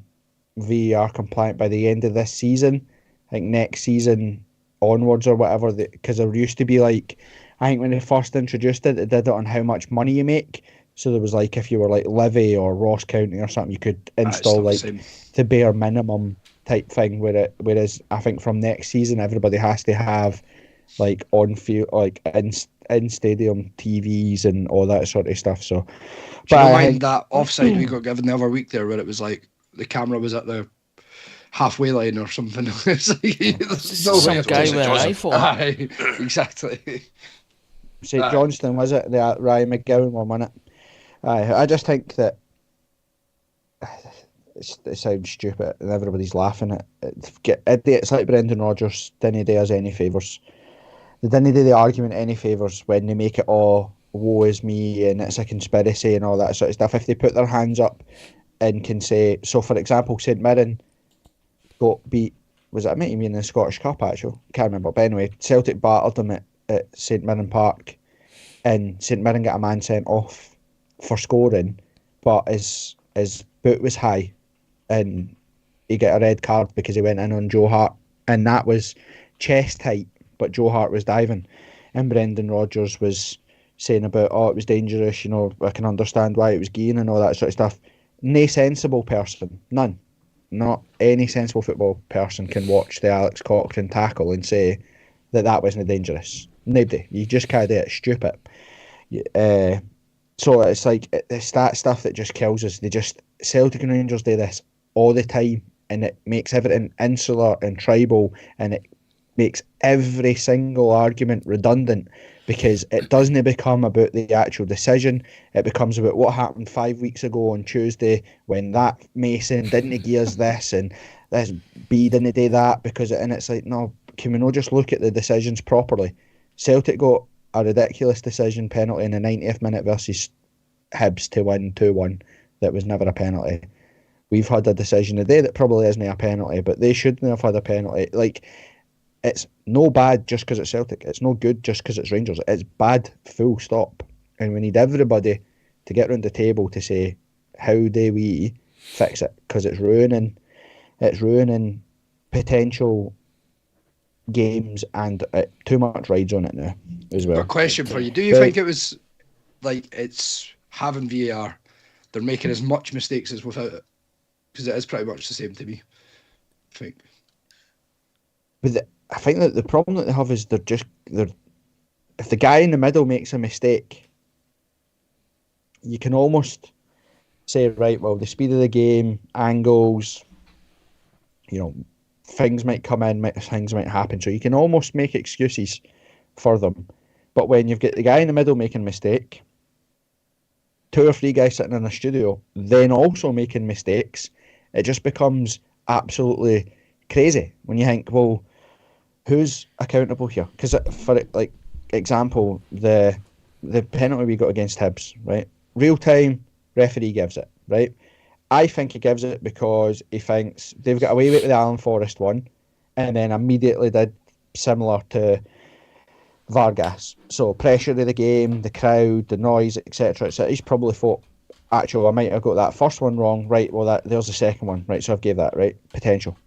VAR compliant by the end of this season. I think next season onwards or whatever, because there used to be like, I think when they first introduced it, they did it on how much money you make. So there was like, if you were like Livy or Ross County or something, you could install like the bare minimum type thing. Whereas I think from next season, everybody has to have like on field, like in stadium TVs and all that sort of stuff. So, do you mind that offside we got given the other week there, where it was like the camera was at the halfway line or something? It's like, there's no some guy with an iPhone. Aye, exactly. St Johnstone, was it? The Ryan McGowan one, wasn't it? I just think that it sounds stupid and everybody's laughing at it. It's like Brendan Rodgers didn't do us any favours. They didn't do the argument any favours when they make it all woe is me and it's a conspiracy and all that sort of stuff. If they put their hands up and can say, so for example, St Mirren got beat, was it maybe in the Scottish Cup actually? Can't remember. But anyway, Celtic battered them at St Mirren Park, and St Mirren got a man sent off for scoring, but his boot was high and he got a red card because he went in on Joe Hart, and that was chest height, but Joe Hart was diving, and Brendan Rodgers was saying about, it was dangerous, I can understand why it was gain and all that sort of stuff. No sensible person, none, not any sensible football person can watch the Alex Cochrane tackle and say that wasn't dangerous. Nobody. You just can't do it. Stupid. So it's like, it's that stuff that just kills us. Celtic and Rangers do this all the time, and it makes everything insular and tribal, and it makes every single argument redundant, because it doesn't become about the actual decision. It becomes about what happened 5 weeks ago on Tuesday when that Mason didn't give us this, and this B didn't do that, and it's like, no, can we not just look at the decisions properly? Celtic got a ridiculous decision penalty in the 90th minute versus Hibs to win 2-1 that was never a penalty. We've had a decision today that probably isn't a penalty, but they shouldn't have had a penalty. Like, it's no bad just because it's Celtic. It's no good just because it's Rangers. It's bad, full stop. And we need everybody to get round the table to say, how do we fix it? Because it's ruining potential games, and too much rides on it now as well. A question for you: do you think it was like, it's having VAR, they're making as much mistakes as without it? Because it is pretty much the same to me, I think. But I think that the problem that they have is if the guy in the middle makes a mistake, you can almost say, right, well, the speed of the game, angles, things might come in, things might happen. So you can almost make excuses for them. But when you've got the guy in the middle making a mistake, 2 or 3 guys sitting in a studio, then also making mistakes, it just becomes absolutely crazy when you think, well, who's accountable here? Because for example, the penalty we got against Hibs, right? Real time referee gives it, right? I think he gives it because he thinks they've got away with the Alan Forrest one, and then immediately did similar to Vargas. So pressure of the game, the crowd, the noise, etc. So he's probably thought, actually, I might have got that first one wrong. Right, well, there's the second one. Right, so I've gave that, right, potential.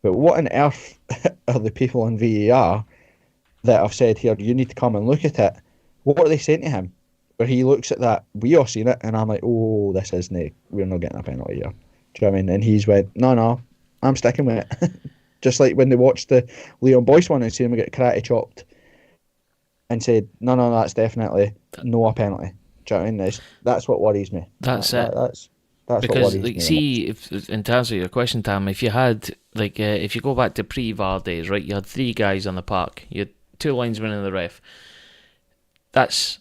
But what on earth are the people in VAR that have said here, you need to come and look at it? What are they saying to him? Where he looks at that, we all seen it, and I'm like, oh, this isn't, we're not getting a penalty here. Do you know what I mean? And he's went, no, I'm sticking with it. Just like when they watched the Leon Boyce one and seen him get karate chopped and said, no, that's definitely no a penalty. Do you know what I mean? That's what worries me. That's it. That's because, what worries me. See, in terms of your question, Tam, if you had, if you go back to pre-VAR days, right, you had 3 guys on the park, you had 2 linesmen and the ref. That's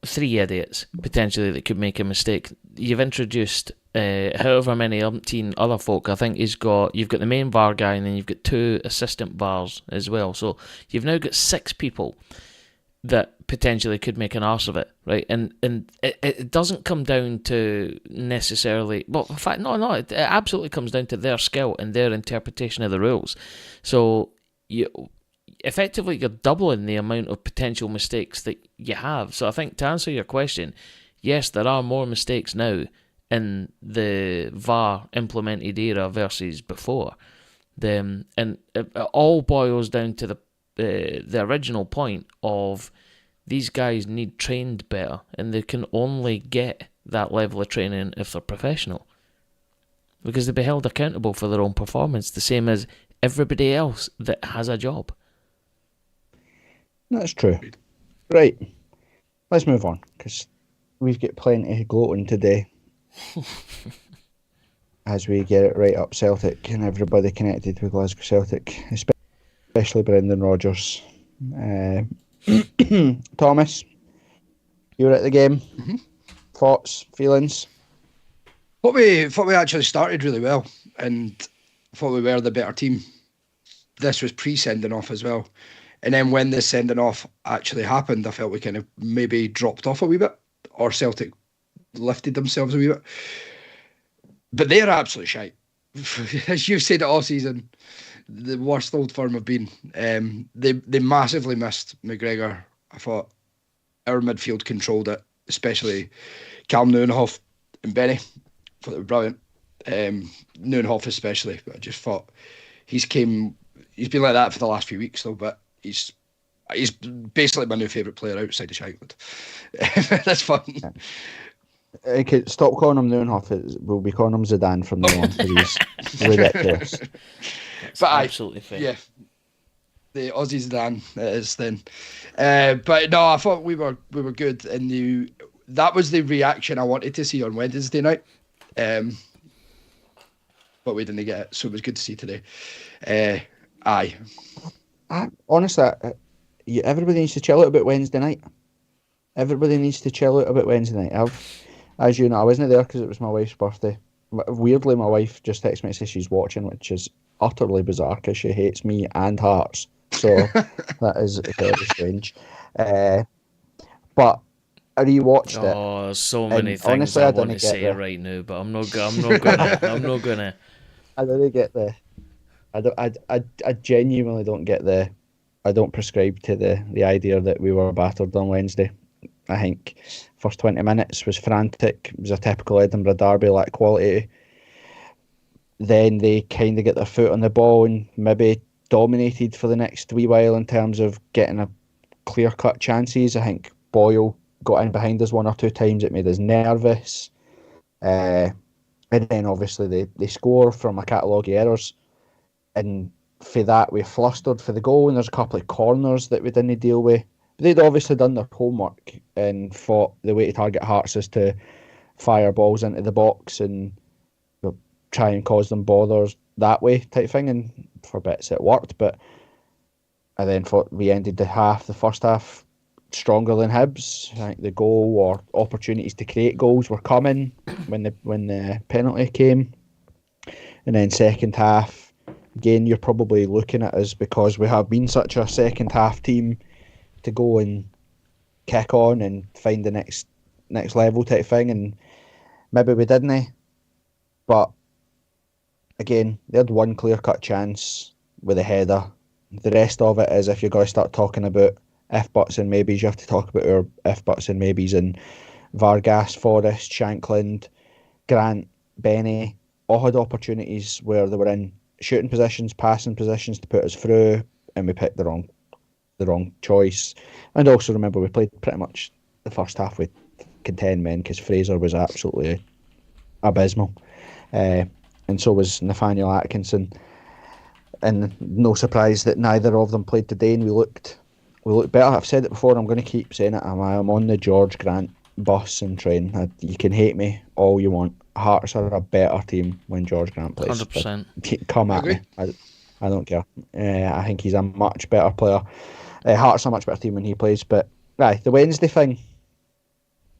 3 idiots, potentially, that could make a mistake. You've introduced however many umpteen other folk. I think you've got the main VAR guy, and then you've got 2 assistant VARs as well. So you've now got 6 people that potentially could make an arse of it, right? And it doesn't come down to necessarily... Well, in fact, no, it absolutely comes down to their skill and their interpretation of the rules. So effectively, you're doubling the amount of potential mistakes that you have. So I think, to answer your question, yes, there are more mistakes now in the VAR implemented era versus before. And it all boils down to the original point of these guys need trained better, and they can only get that level of training if they're professional, because they'll be held accountable for their own performance, the same as everybody else that has a job. That's true. Right, let's move on, because we've got plenty gloating today as we get it right up Celtic and everybody connected with Glasgow Celtic, especially Brenda Rodgers. Thomas, you were at the game. Mm-hmm. Thoughts, feelings? Thought we actually started really well, and thought we were the better team. This was pre-sending off as well, and then when the sending off actually happened, I felt we kind of maybe dropped off a wee bit, or Celtic lifted themselves a wee bit. But they're absolutely shite. As you've said it all season, the worst Old Firm have been. They massively missed McGregor. I thought our midfield controlled it, especially Callum Nieuwenhof and Benny. I thought they were brilliant. Nieuwenhof especially, but I just thought he's been like that for the last few weeks though, but he's basically my new favourite player outside of Shankland. That's fun. Okay, stop calling him Nieuwenhof. We'll be calling him Zidane from now on, because he's ridiculous. But absolutely fair. Yeah, the Aussie Zidane it is then. But no, I thought we were good, and that was the reaction I wanted to see on Wednesday night. But we didn't get it, so it was good to see today. Honestly, everybody needs to chill out about Wednesday night. Everybody needs to chill out about Wednesday night. As you know, I wasn't there because it was my wife's birthday. Weirdly, my wife just texted me and says she's watching, which is utterly bizarre because she hates me and Hearts. So that is very strange. But I rewatched it. Oh, so many things honestly, I want to say right now, but I'm not gonna. I'm not gonna. I don't get I genuinely don't get I don't prescribe to the idea that we were battered on Wednesday. I think first 20 minutes was frantic. It was a typical Edinburgh derby, like quality. Then they kind of get their foot on the ball and maybe dominated for the next wee while in terms of getting a clear-cut chances. I think Boyle got in behind us 1 or 2 times. It made us nervous. And then obviously they score from a catalogue of errors. And for that, we flustered for the goal, and there's a couple of corners that we didn't deal with. But they'd obviously done their homework and thought the way to target Hearts is to fire balls into the box and try and cause them bothers that way type thing, and for bits it worked, but I then thought we ended the first half stronger than Hibs. I think the goal or opportunities to create goals were coming when the penalty came, and then second half again you're probably looking at us because we have been such a second half team to go and kick on and find the next level type thing, and maybe we didn't, but again they had one clear cut chance with a header. The rest of it is, if you're going to start talking about if buts and maybes, you have to talk about our if buts and maybes and Vargas, Forrest, Shankland, Grant, Benny all had opportunities where they were in shooting positions, passing positions to put us through, and we picked the wrong choice. And also remember, we played pretty much the first half with 10 men because Fraser was absolutely abysmal, and so was Nathaniel Atkinson. And no surprise that neither of them played today, and we looked better. I've said it before, I'm going to keep saying it. I'm on the George Grant bus and train. You can hate me all you want. Hearts are a better team when George Grant plays. 100%. Come at me. I don't care. I think he's a much better player. Hearts are a much better team when he plays. But the Wednesday thing,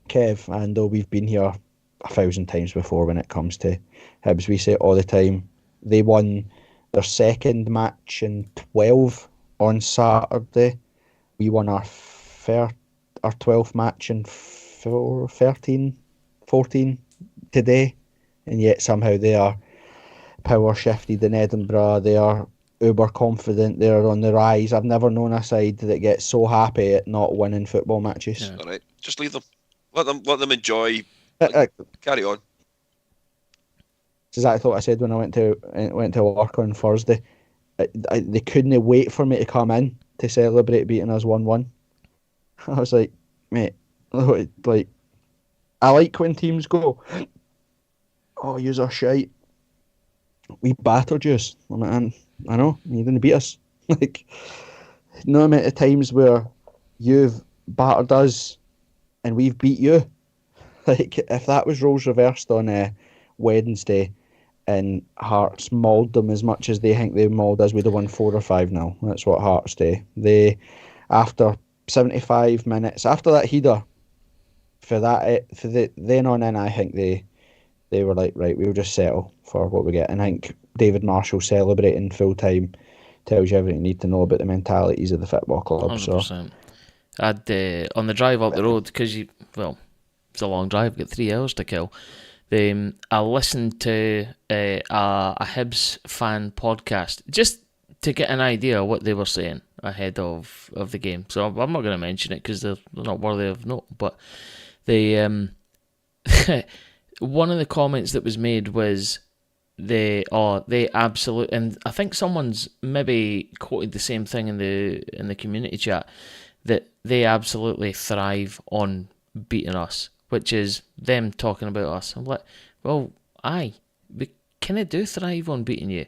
Kev, and though we've been here 1,000 times before when it comes to Hibs, we say it all the time. They won their second match in 12 on Saturday. We won our 12th match in 13, 14 today, and yet somehow they are power shifted in Edinburgh. They are uber confident. They're on the rise. I've never known a side that gets so happy at not winning football matches. Yeah. All right, just leave them. Let them enjoy. Carry on. It's exactly what I said when I went to work on Thursday. They couldn't wait for me to come in to celebrate beating us 1-1. I was like, mate, like, I like when teams go, oh, yous are shite. We battered yous. I'm like, I know, you didn't beat us. Like, no amount of times where you've battered us and we've beat you. Like, if that was roles reversed on Wednesday and Hearts mauled them as much as they think they mauled us, we'd have won 4 or 5-0. That's what Hearts do. They, after 75 minutes, after that header, then on in, I think they were like, right, we'll just settle for what we get. And I think David Marshall celebrating full time tells you everything you need to know about the mentalities of the football club. 100%. So. I'd on the drive up the road, because it's a long drive, got 3 hours to kill. I listened to a Hibs fan podcast just to get an idea of what they were saying ahead of the game. So I'm not going to mention it because they're not worthy of note. But they one of the comments that was made was they absolutely, and I think someone's maybe quoted the same thing in the community chat, that they absolutely thrive on beating us, which is them talking about us. I'm like, well, we kind of do thrive on beating you,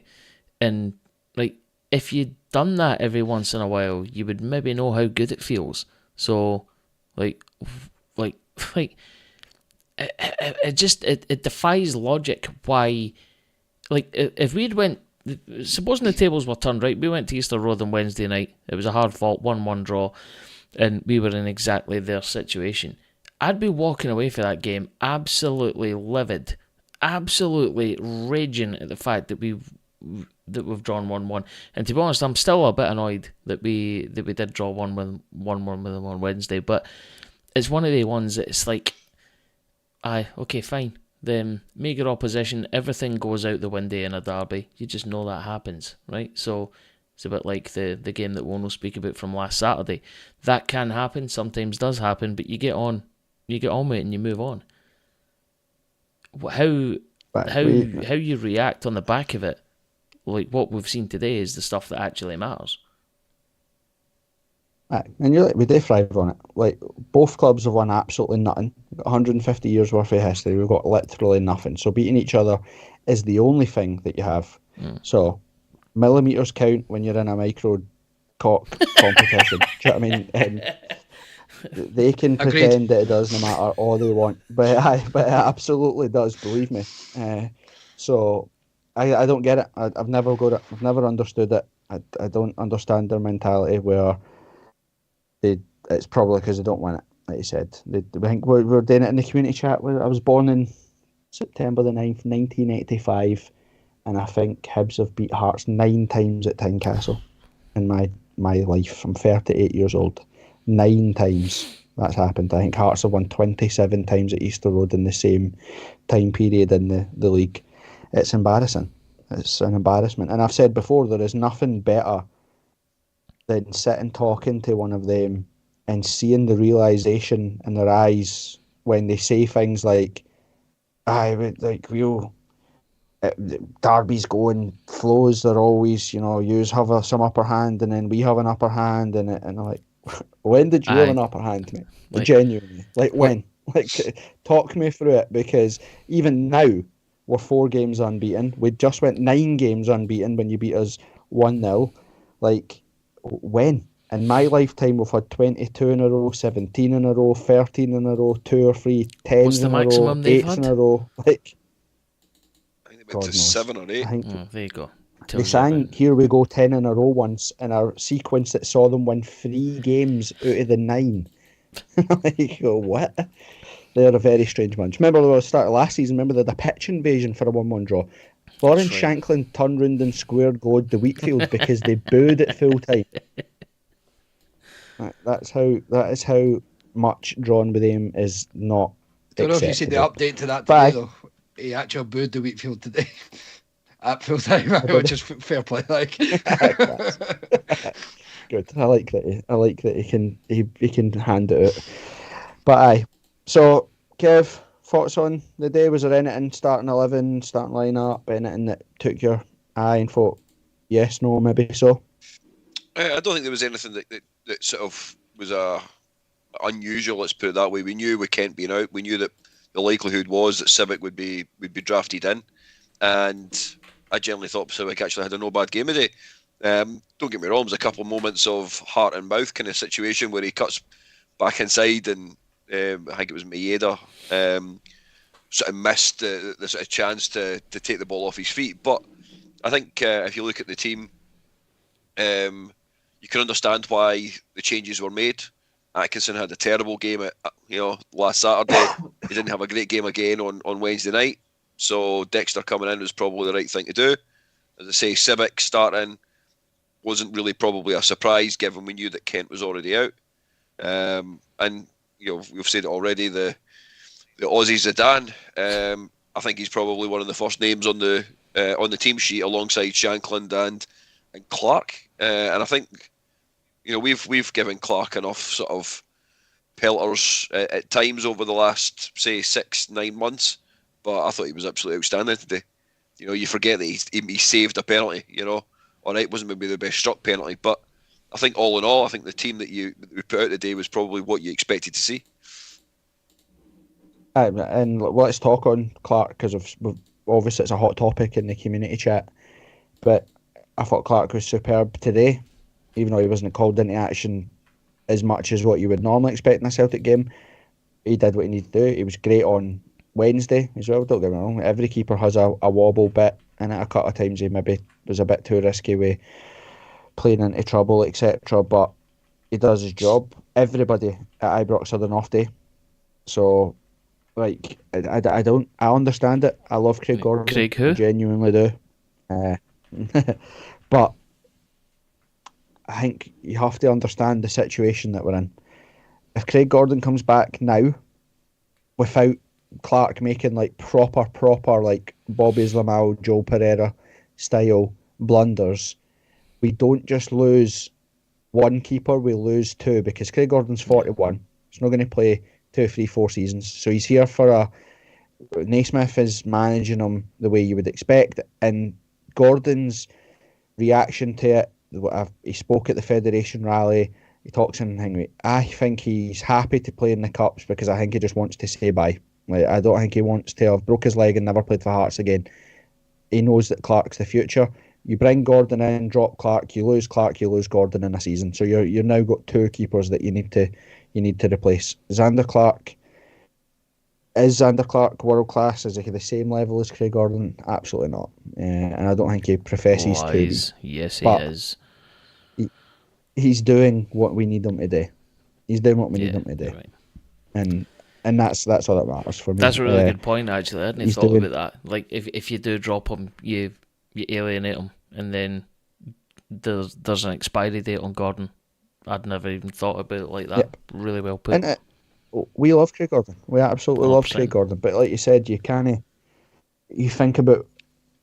and like, if you'd done that every once in a while, you would maybe know how good it feels. So, like it defies logic why, like, if we'd went, supposing the tables were turned, right, we went to Easter Road on Wednesday night, it was a hard fought 1-1 draw, and we were in exactly their situation, I'd be walking away for that game absolutely livid, absolutely raging at the fact that we've drawn 1-1. And to be honest, I'm still a bit annoyed that we did draw 1-1 with them on Wednesday. But it's one of the ones that it's like, okay, fine. Then make your opposition, everything goes out the window in a derby. You just know that happens, right? So it's a bit like the game that we'll speak about from last Saturday. That can happen, sometimes does happen, but you get on with it and you move on. How you react on the back of it, like what we've seen today, is the stuff that actually matters. And you're like, we do thrive on it. Like, both clubs have won absolutely nothing. We've got 150 years worth of history. We've got literally nothing. So beating each other is the only thing that you have. So millimetres count when you're in a micro cock competition. Do you know what I mean? They can Agreed. pretend that it does no matter all they want, but it absolutely does. Believe me. So I don't get it. I've never got it. I've never understood it. I don't understand their mentality where it's probably because they don't want it. Like you said, I think we're doing it in the community chat. I was born in September the 9th, 1985, and I think Hibs have beat Hearts 9 times at Tynecastle in my life. I'm 38 years old. 9 times that's happened. I think Hearts have won 27 times at Easter Road in the same time period in the league. It's embarrassing. It's an embarrassment. And I've said before, there is nothing better than sitting talking to one of them and seeing the realisation in their eyes when they say things like, Derby's going, flows are always, yous have some upper hand and then we have an upper hand, and I'm like, when did you have an upper hand, mate? Genuinely. Like when? Talk me through it, because even now we're 4 games unbeaten. We just went 9 games unbeaten when you beat us 1-0. Like, when? In my lifetime, we've had 22 in a row, 17 in a row, 13 in a row, 2 or 3, 10 What's the in a row, maximum they've 8 in had? a row. Like, I think they went to 7 or 8. I think There you go. they sang "Here We Go" 10 in a row once in a sequence that saw them win 3 games out of the 9. Like, what? They're a very strange bunch. Remember the start of last season? Remember the pitch invasion for a 1-1 draw? Lawrence Shankland turned round and squared gold the Wheatfield because they booed at full time. That is how much drawn with him is not. Don't know if you see the update to that today, though. He actually booed the Wheatfield today at full time, which is fair play. Like, good. I like that he can hand it out. But aye. So, Kev, thoughts on the day? Was there anything starting 11, starting lineup, anything that took your eye and thought yes, no, maybe so? I don't think there was anything that sort of was unusual. Let's put it that way. We knew with Kent being out, we knew that the likelihood was that Civic would be drafted in, and I generally thought Civic actually had a no bad game today. Don't get me wrong, there's a couple of moments of heart and mouth kind of situation where he cuts back inside, and I think it was Maeda sort of missed the sort of chance to take the ball off his feet. But I think if you look at the team, you can understand why the changes were made. Atkinson had a terrible game last Saturday. He didn't have a great game again on Wednesday night. So Dexter coming in was probably the right thing to do. As I say, Civic starting wasn't really probably a surprise, given we knew that Kent was already out. And we've said it already, the Aussie Zidane. I think he's probably one of the first names on the team sheet alongside Shankland and Clark. And I think we've given Clark enough sort of pelters at times over the last, say, 6-9 months. But I thought he was absolutely outstanding today. You forget that he saved a penalty. All right, wasn't maybe the best struck penalty, but I think all in all, I think the team that we put out today was probably what you expected to see. And let's talk on Clark, because obviously it's a hot topic in the community chat. But I thought Clark was superb today, even though he wasn't called into action as much as what you would normally expect in a Celtic game. He did what he needed to do. He was great on Wednesday as well. Don't get me wrong, every keeper has a wobble bit, and at a couple of times he maybe was a bit too risky with playing into trouble, etc. But he does his job. Everybody at Ibrox had an off day, so like I understand it. I love Craig Gordon. Craig who? I genuinely do. But I think you have to understand the situation that we're in. If Craig Gordon comes back now without Clark making like proper like Bobby Lamal, Joel Pereira style blunders, we don't just lose one keeper, we lose 2, because Craig Gordon's 41. He's not going to play 2, 3, 4 seasons. So he's here for Naismith is managing him the way you would expect, and Gordon's reaction to it, he spoke at the Federation rally, he talks in Hingway. I think he's happy to play in the Cups because I think he just wants to say bye. Like, I don't think he wants to have broke his leg and never played for Hearts again. He knows that Clark's the future. You bring Gordon in, drop Clark, you lose Gordon in a season. So you're now got 2 keepers that you need you need to replace. Xander Clark. Is Xander Clark world class? Is he the same level as Craig Gordon? Absolutely not. And I don't think he professes to be. Yes, he but is. He's doing what we need him to do. He's doing what we need him to do. You're right. And that's all that matters for me. That's a really good point, actually. I hadn't he's thought doing- about that. Like, if you do drop him, you alienate him, and then there's an expiry date on Gordon. I'd never even thought about it like that. Yep. Really well put. And we love Craig Gordon. We absolutely love 100%. Craig Gordon. But like you said, you think about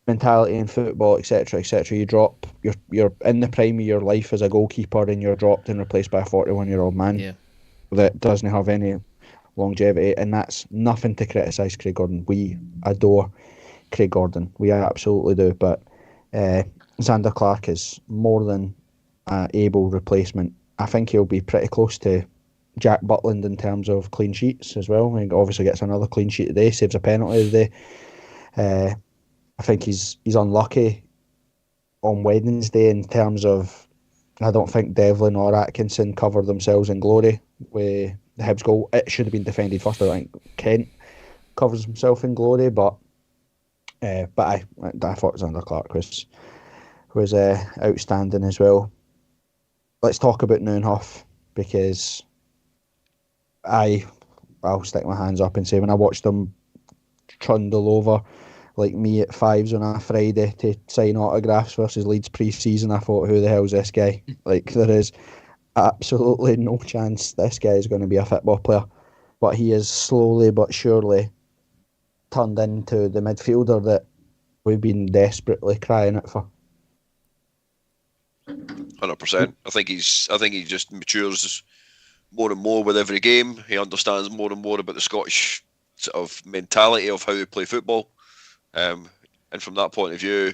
mentality in football, etc., etc. You drop. You're in the prime of your life as a goalkeeper, and you're dropped and replaced by a 41-year-old man that doesn't have any longevity. And that's nothing to criticise Craig Gordon. We adore Craig Gordon. We absolutely do. But Xander Clark is more than an able replacement. I think he'll be pretty close to Jack Butland in terms of clean sheets as well. He obviously gets another clean sheet today, saves a penalty today. I think he's unlucky on Wednesday in terms of, I don't think Devlin or Atkinson covered themselves in glory with the Hibs goal. It should have been defended first. I think Kent covers himself in glory, but I thought Xander Clark was outstanding as well. Let's talk about Neuenhoff, because I'll stick my hands up and say, when I watched them trundle over like me at fives on a Friday to sign autographs versus Leeds pre-season, I thought, who the hell's this guy? Like, there is absolutely no chance this guy is going to be a football player. But he is slowly but surely turned into the midfielder that we've been desperately crying out for. 100%. I think he just matures more and more with every game. He understands more and more about the Scottish sort of mentality of how they play football, and from that point of view,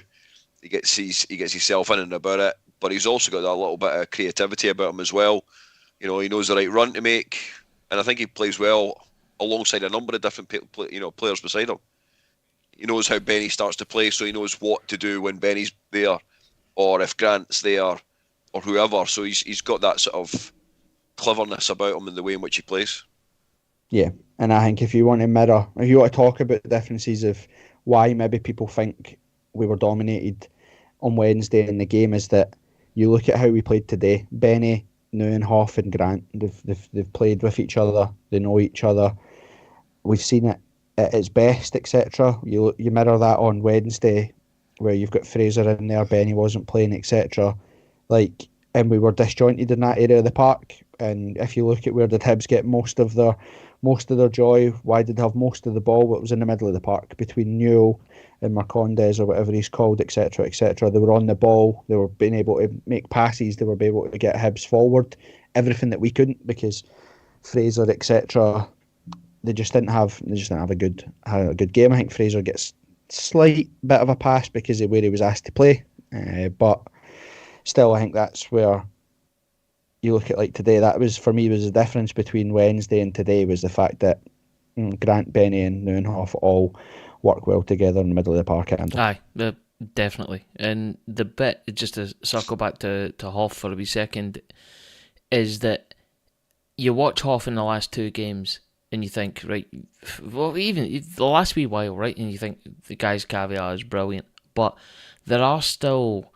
he gets himself in and about it. But he's also got that little bit of creativity about him as well. You know, he knows the right run to make, and I think he plays well alongside a number of different players beside him. He knows how Benny starts to play, so he knows what to do when Benny's there, or if Grant's there, or whoever. So he's got that sort of cleverness about him in the way in which he plays. Yeah, and I think if you want to talk about the differences of why maybe people think we were dominated on Wednesday in the game, is that you look at how we played today. Benny, Neuenhoff and Grant, they've played with each other, they know each other. We've seen it at its best, etc. You mirror that on Wednesday, where you've got Fraser in there, Benny wasn't playing, etc. Like, and we were disjointed in that area of the park. And if you look at where did Hibs get most of their joy, why did they have most of the ball? Well, it was in the middle of the park between Newell and Marcondes, or whatever he's called, etc., etc. They were on the ball, they were being able to make passes, they were able to get Hibs forward, everything that we couldn't, because Fraser, etc., they just didn't have a good game. I think Fraser gets slight bit of a pass because of where he was asked to play, but still, I think that's where you look at, like, today. That was, for me, was the difference between Wednesday and today, was the fact that Grant, Benny and Neuenhoff all work well together in the middle of the park. Aye, definitely. And the bit, just to circle back to Hoff for a wee second, is that you watch Hoff in the last two games and you think, right, well, even the last wee while, right, and you think the guy's caviar is brilliant, but there are still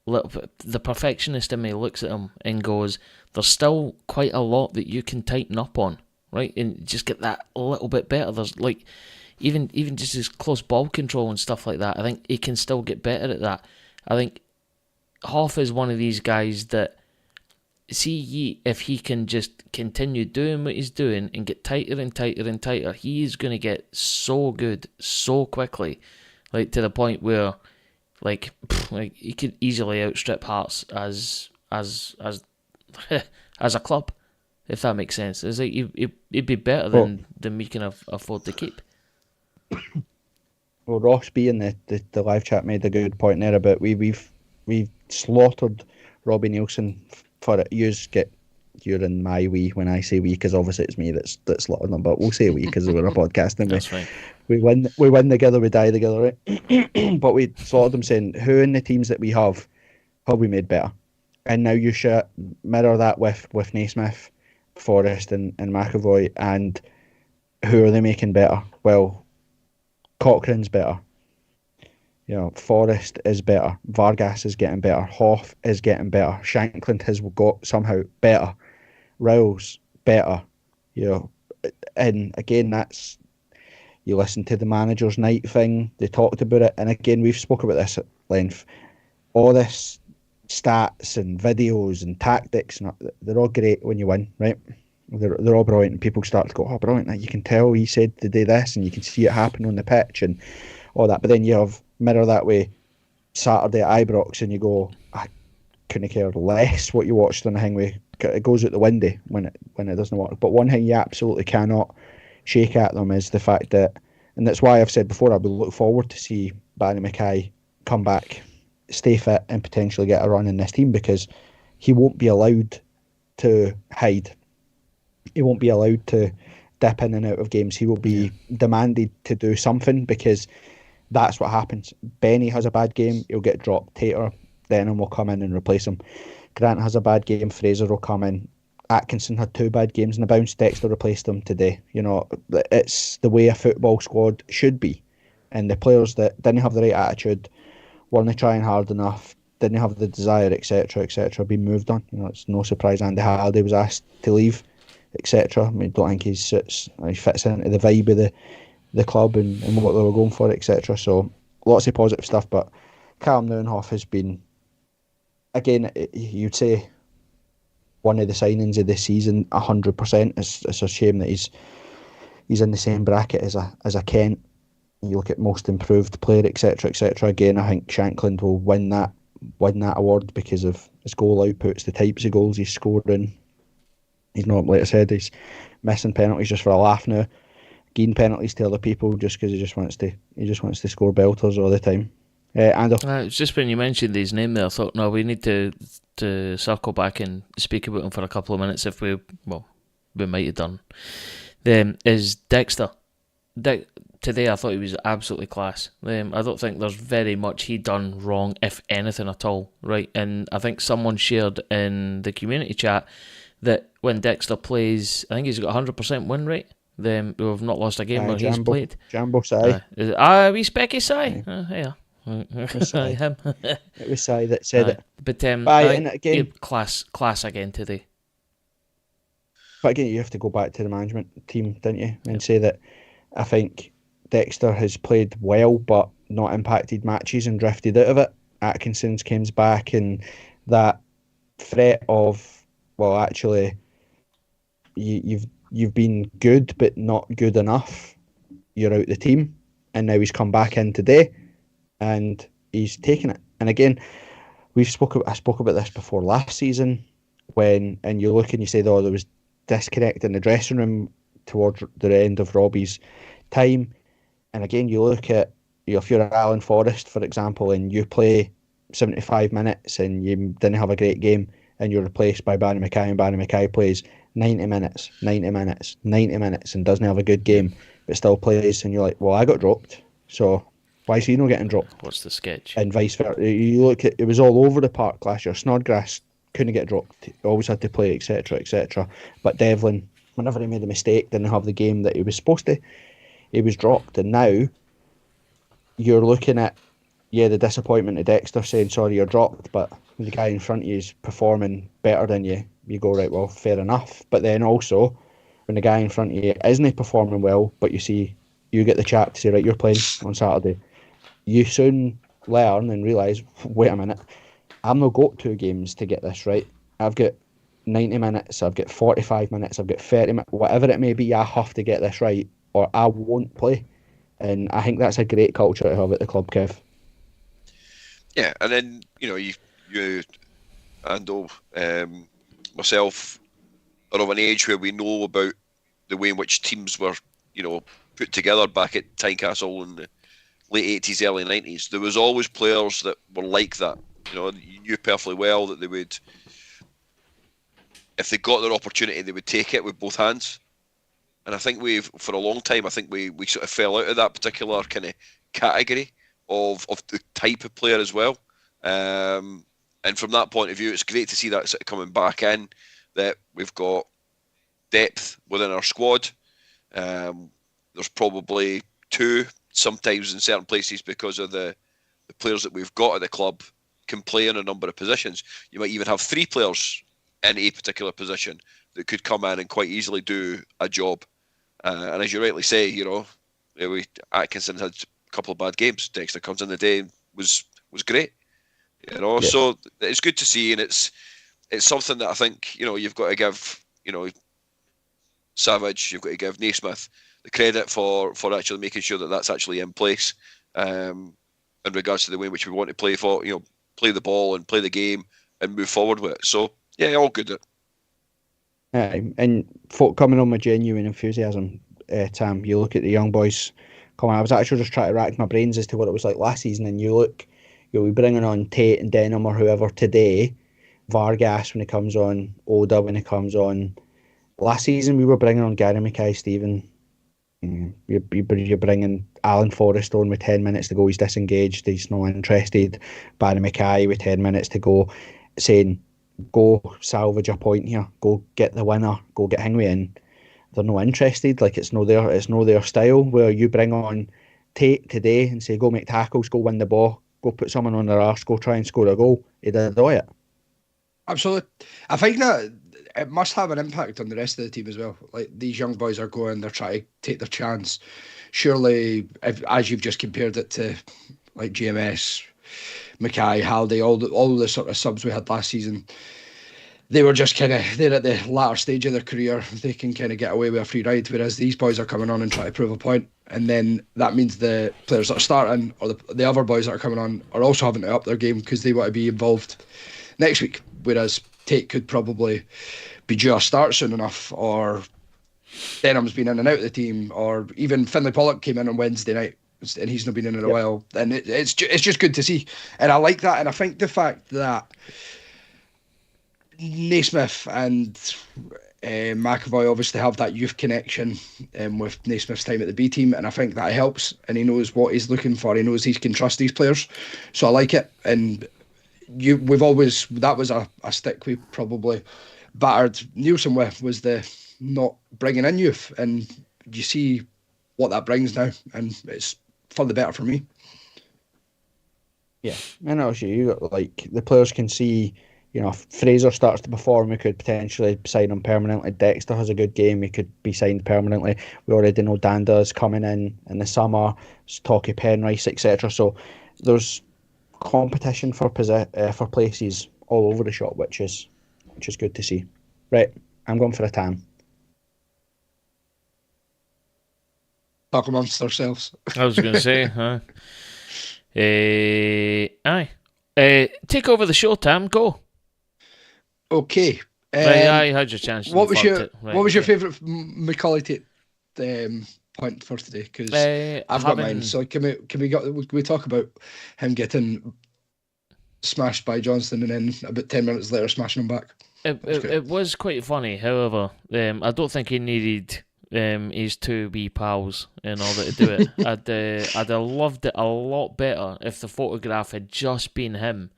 the perfectionist in me looks at him and goes, there's still quite a lot that you can tighten up on, right, and just get that a little bit better. There's, like, even just his close ball control and stuff like that. I think he can still get better at that. I think Hoff is one of these guys that, if he can just continue doing what he's doing and get tighter and tighter and tighter, he is going to get so good so quickly, like, to the point where, like he could easily outstrip Hearts as as a club, if that makes sense. It's like he'd be better than we can afford to keep. Well, Ross B in the live chat made a good point there about we've slaughtered Robbie Nielsen for it. You're in my we when I say we, because obviously it's me that's slaughtered them, but we'll say we because we're a podcast, and That's right. we win together, we die together, right? But we slaughtered them, saying who in the teams that we have we made better, and now you should mirror that with Naismith Forrest and McAvoy, and who are they making better? Well, Cochrane's better. Forrest is better. Vargas is getting better. Hoff is getting better. Shankland has got somehow better. Riles better. And again, that's, you listen to the manager's night thing. They talked about it, and again, we've spoken about this at length. All this stats and videos and tactics, they're all great when you win, right? They're all brilliant, and people start to go, "Oh, brilliant! You can tell he said to do this, and you can see it happen on the pitch and all that." But then you have mirror that way Saturday at Ibrox, and you go, "I couldn't care less what you watched on the thing." It goes out the window when it doesn't work. But one thing you absolutely cannot shake at them is the fact that, and that's why I've said before, I would look forward to see Barry Mackay come back, stay fit, and potentially get a run in this team, because he won't be allowed to hide. He won't be allowed to dip in and out of games. He will be demanded to do something, because that's what happens. Benny has a bad game, he'll get dropped. Tater, Denham will come in and replace him. Grant has a bad game, Fraser will come in. Atkinson had 2 bad games in the bounce, Dexter replaced him today. It's the way a football squad should be. And the players that didn't have the right attitude, weren't trying hard enough, didn't have the desire, etc., being moved on. It's no surprise Andy Halliday was asked to leave, etc. I mean, don't think he fits into the vibe of the club and what they were going for, etc. So lots of positive stuff, but Callum Neuenhoff has been, again, you'd say, one of the signings of this season, 100%. It's a shame that he's in the same bracket as a Kent. You look at most improved player, etc., etc. Again, I think Shankland will win that award because of his goal outputs, the types of goals he's scoring. He's not, like I said, he's missing penalties just for a laugh now, giving penalties to other people just because he just wants to score belters all the time. It's just when you mentioned his name there, I thought, no, we need to circle back and speak about him for a couple of minutes. If we might have done. Then is Dexter. Today I thought he was absolutely class. I don't think there's very much he done wrong, if anything at all, right? And I think someone shared in the community chat that when Dexter plays, I think he's got 100% win rate. We've not lost a game where he's played. Jambo Sai. We Specky Sai. Yeah. Him. It was Sai that said it. But and again, class again today. But again, you have to go back to the management team, don't you, and say that I think Dexter has played well, but not impacted matches and drifted out of it. Atkinson's comes back, and that threat of, well, actually, you've been good, but not good enough. You're out the team, and now he's come back in today, and he's taken it. And again, I spoke about this before last season, and you look and you say, oh, there was disconnect in the dressing room towards the end of Robbie's time. And again, you look at, if you're Alan Forrest, for example, and you play 75 minutes and you didn't have a great game, and you're replaced by Barry Mackay, and Barry Mackay plays 90 minutes, and doesn't have a good game, but still plays, and you're like, well, I got dropped, so why is he not getting dropped? What's the sketch? And vice versa. You look at, it was all over the park last year. Snodgrass couldn't get dropped, always had to play, etc. But Devlin, whenever he made a mistake, didn't have the game that he was supposed to, he was dropped. And now you're looking at, the disappointment of Dexter saying, sorry, you're dropped, but the guy in front of you is performing better than you. You go, right, well, fair enough. But then also, when the guy in front of you isn't performing well, but you get the chat to say, right, you're playing on Saturday, you soon learn and realise, wait a minute, I'm not got 2 games to get this right. I've got 90 minutes, I've got 45 minutes, I've got 30 minutes, whatever it may be, I have to get this right or I won't play. And I think that's a great culture to have at the club, Kev. Yeah, and then, you and myself are of an age where we know about the way in which teams were, put together back at Tynecastle in the late 80s, early 90s. There was always players that were like that. You knew perfectly well that they would, if they got their opportunity, they would take it with both hands. And I think for a long time, we sort of fell out of that particular kind of category of the type of player as well. And from that point of view, it's great to see that sort of coming back in, that we've got depth within our squad. There's probably 2 sometimes in certain places because of the players that we've got at the club can play in a number of positions. You might even have 3 players in a particular position that could come in and quite easily do a job. And as you rightly say, Atkinson had a couple of bad games. Dexter comes in the day and was great. So it's good to see, and it's something that I think you've got to give Savage, you've got to give Naismith the credit for actually making sure that that's actually in place in regards to the way in which we want to play the ball and play the game and move forward with it. So yeah, all good. And folk coming on with genuine enthusiasm, Tam. You look at the young boys coming. I was actually just trying to rack my brains as to what it was like last season, and you look, you'll be bringing on Tate and Denham or whoever today. Vargas when he comes on, Oda when he comes on. Last season we were bringing on Gary Mackay-Steven. You're bringing Alan Forrest on with 10 minutes to go. He's disengaged. He's not interested. Barry Mackay with 10 minutes to go, saying, "Go salvage a point here. Go get the winner. Go get Hingway in." They're not interested. Like it's no their style. Where you bring on Tate today and say, "Go make tackles. Go win the ball. Go put someone on their arse. Go try and score a goal." He did it. Absolutely. I think that it must have an impact on the rest of the team as well. Like these young boys are going, they're trying to take their chance. Surely, as you've just compared it to like GMS, Mackay, Halliday, all the sort of subs we had last season, they were just they're at the latter stage of their career. They can kind of get away with a free ride, whereas these boys are coming on and trying to prove a point. And then that means the players that are starting or the other boys that are coming on are also having to up their game because they want to be involved next week. Whereas Tate could probably be due a start soon enough, or Denham's been in and out of the team, or even Finlay Pollock came in on Wednesday night and he's not been in a while. And it's just good to see. And I like that. And I think the fact that Naismith and McAvoy obviously have that youth connection with Naismith's time at the B team, and I think that helps, and he knows what he's looking for. He knows he can trust these players, so I like it. And that was a stick we probably battered Nielsen with, was the not bringing in youth, and you see what that brings now, and it's for the better for me. Yeah, and also you got like the players can see. If Fraser starts to perform, we could potentially sign him permanently. Dexter has a good game, he could be signed permanently. We already know Danda's coming in the summer, Stocky Penrice, etc. So there's competition for places all over the shop, which is good to see. Right, I'm going for a Tam. Talk amongst ourselves. I was going to say, huh? Aye. Take over the show, Tam. Go. Okay. I had your chance. What was your favourite Macaulay Tate point for today? Because I've got mine. So can we talk about him getting smashed by Johnston and then about 10 minutes later smashing him back? It was quite funny. However, I don't think he needed his 2 wee pals in order to do it. I'd have loved it a lot better if the photograph had just been him.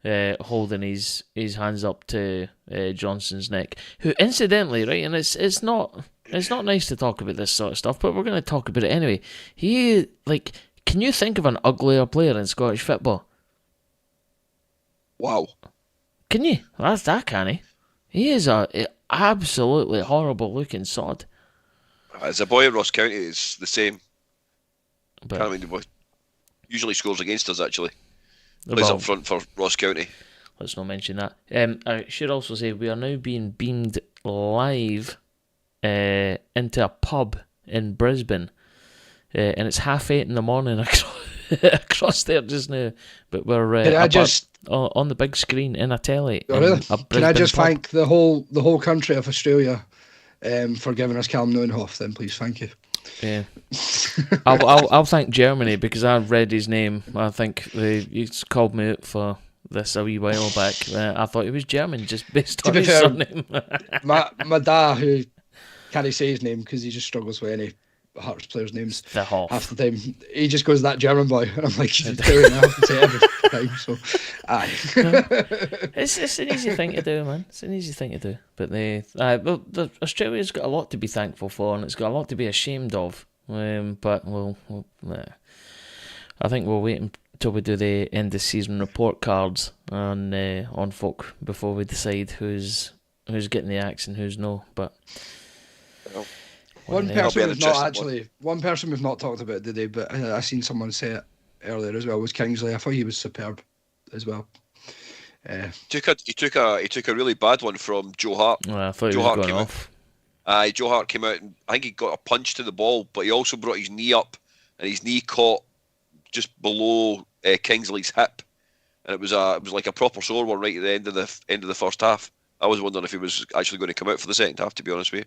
Holding his hands up to Johnson's neck, who incidentally, right, and it's not nice to talk about this sort of stuff, but we're going to talk about it anyway. Can you think of an uglier player in Scottish football? Wow. Can you? That's that canny. He is a absolutely horrible looking sod. As a boy in Ross County, it's the same. Usually scores against us actually. Plays up front for Ross County. Let's not mention that. I should also say we are now being beamed live into a pub in Brisbane, and it's 8:30 in the morning across there just now. But we're on the big screen in a telly. Oh, really? Can I just thank the whole country of Australia for giving us Callum Neuenhoff? Then please, thank you. Yeah, I'll thank Germany because I read his name. I think he's called me out for this a wee while back. I thought he was German just based on his surname. my dad, who can't say his name because he just struggles with any Hearts players' names The Hoff. half the time. He just goes, that German boy, and I'm like, he's doing it. I have to say every time. So, aye. It's an easy thing to do, man. It's an easy thing to do. But Australia's got a lot to be thankful for, and it's got a lot to be ashamed of. But I think we'll wait until we do the end of season report cards on folk before we decide who's getting the axe and who's no. But one person we've not talked about today, but I seen someone say it earlier as well, was Kingsley. I thought he was superb as well. He took a really bad one from Joe Hart. Well, I thought he was going off. Joe Hart came out and I think he got a punch to the ball, but he also brought his knee up, and his knee caught just below Kingsley's hip, and it was like a proper sore one right at the end of the first half. I was wondering if he was actually going to come out for the second half, to be honest with you.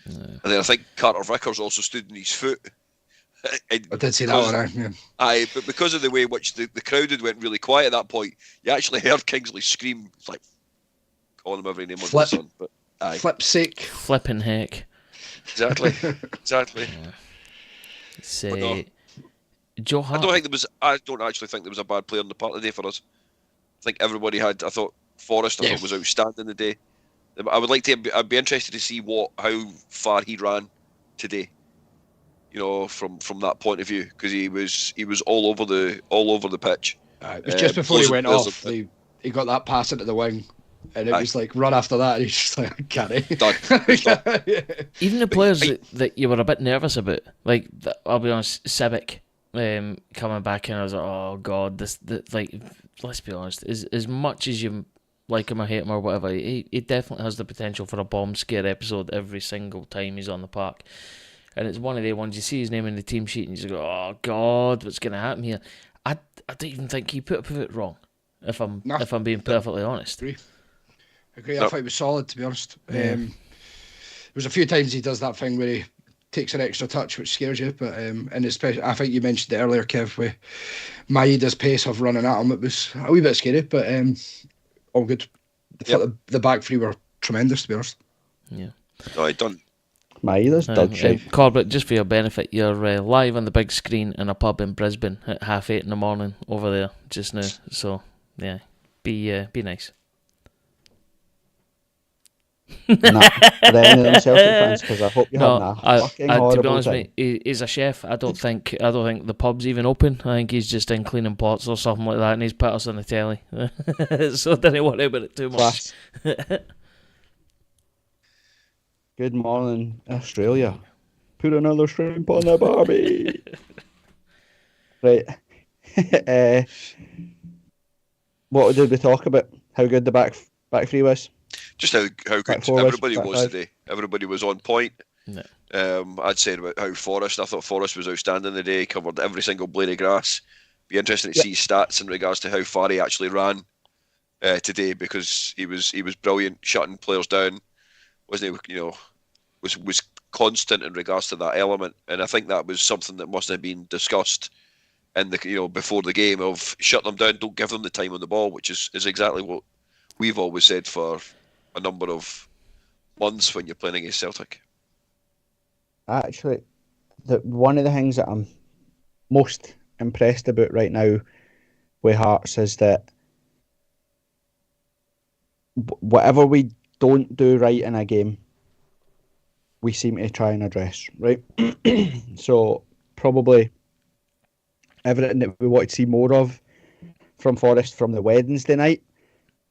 Yeah. And then I think Carter Vickers also stood on his foot. I did see that one. Yeah. Aye, but because of the way in which the crowd had went really quiet at that point, you actually heard Kingsley scream, like calling him every name under the sun. But aye, flip sake, flipping heck. Exactly. Yeah. Say, Joe Hart. I don't actually think there was a bad player on the part of the day for us. I think everybody had. I thought Forrest thought was outstanding today. I'd be interested to see how far he ran today. You know, from that point of view, because he was all over the pitch. It was just before he went off. He got that pass into the wing, and it was like run after that, and he's just like, can't he? Done. Even the players that you were a bit nervous about, like I'll be honest, Civic coming back in, I was like, oh god, let's be honest, as much as you like him or hate him or whatever, he definitely has the potential for a bomb scare episode every single time he's on the park. And it's one of the ones you see his name in the team sheet and you just go, oh god, what's going to happen here? I don't even think he put up with it wrong, if I'm being perfectly honest. Agree. I thought he was solid, to be honest. Yeah. There's a few times he does that thing where he takes an extra touch, which scares you. But and especially, I think you mentioned it earlier, Kev, with Maeda's pace of running at him. It was a wee bit scary, but all good. I thought the back three were tremendous, to be honest. Yeah. No, I don't. Maeda's dog shit. Corbett, just for your benefit, you're live on the big screen in a pub in Brisbane at 8:30 in the morning over there just now. So yeah, be nice. Nah, for any of them Celtic fans, because I hope you have a fucking horrible to be honest, time. mate, he's a chef. I don't think the pub's even open. I think he's just in cleaning pots or something like that, and he's put us on the telly. So don't worry about it too much. Good morning, Australia. Put another shrimp on the barbie. Right. What did we talk about? How good the back three was? Just how good everybody was today. Everybody was on point. No. I'd say about how Forrest. I thought Forrest was outstanding today. He covered every single blade of grass. Be interesting to see stats in regards to how far he actually ran today, because he was brilliant, shutting players down. Wasn't he? You know, was constant in regards to that element, and I think that was something that must have been discussed in the before the game, of shut them down, don't give them the time on the ball, which is exactly what we've always said for a number of months when you're playing against Celtic. Actually, one of the things that I'm most impressed about right now with Hearts is that whatever we don't do right in a game, we seem to try and address, right? So probably everything that we want to see more of from Forrest from the Wednesday night,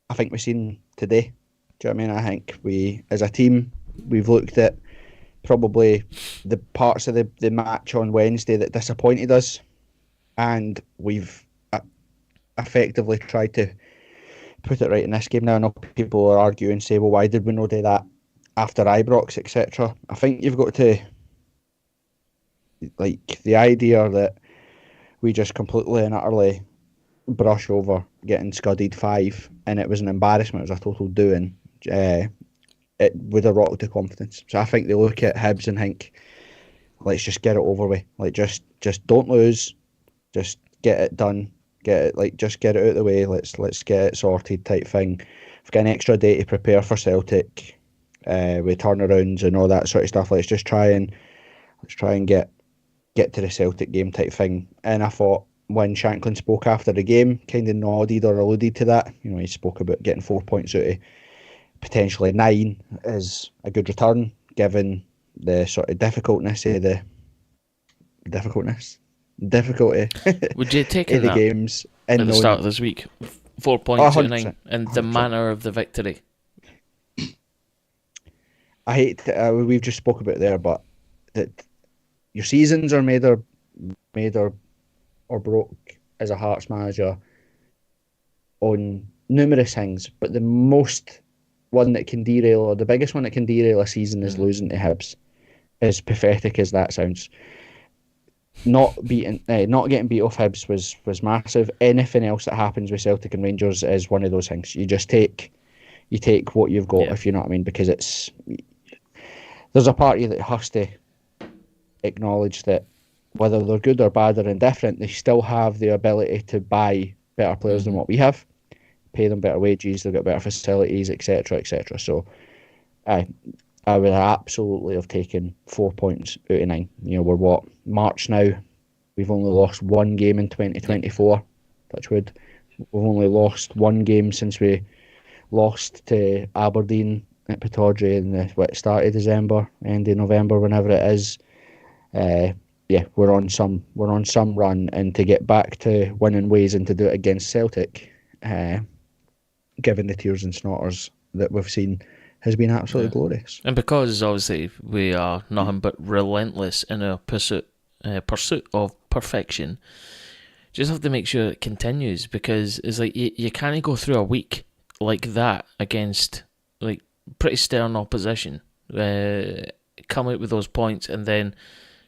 I think we've seen today. Do you know what I mean? I think we, as a team, we've looked at probably the parts of the match on Wednesday that disappointed us, and we've effectively tried to put it right in this game. Now I know people are arguing and say, well, why did we not do that after Ibrox, etc. I think you've got to, like, the idea that we just completely and utterly brush over getting scudded 5 and it was an embarrassment, it was a total doing, it would have rocked the confidence. So I think they look at Hibs and think, let's just get it over with. Like, just don't lose, just get it done, just get it out of the way, let's get it sorted type thing. We've got an extra day to prepare for Celtic with turnarounds and all that sort of stuff. Let's just try and let's try and get to the Celtic game type thing. And I thought when Shankland spoke after the game, kind of nodded or alluded to that. You know, he spoke about getting 4 points out of potentially 9 is a good return, given the sort of difficulty. Would you take of the that games at in the start of this week? 4 points out of 9, 100%, and the 100%. manner of the victory. I hate to, we've just spoke about there, but that your seasons are made or broke as a Hearts manager on numerous things, but the most one that can derail, or the biggest one that can derail a season, is losing to Hibs. As pathetic as that sounds, not getting beat off Hibs was massive. Anything else that happens with Celtic and Rangers is one of those things. You just take what you've got, if you know what I mean, because there's a part of you that has to acknowledge that whether they're good or bad or indifferent, they still have the ability to buy better players than what we have, pay them better wages, they've got better facilities, etc., etc. So I would absolutely have taken 4 points out of 9. You know, we're March now. We've only lost one game in 2024. Touch wood. We've only lost one game since we lost to Aberdeen at Pittodrie in the start of December, end of November, whenever it is. We're on some run, and to get back to winning ways and to do it against Celtic, given the tears and snotters that we've seen, has been absolutely glorious. And because obviously we are nothing but relentless in our pursuit of perfection, just have to make sure it continues, because it's like you can't go through a week like that against like pretty stern opposition, come out with those points and then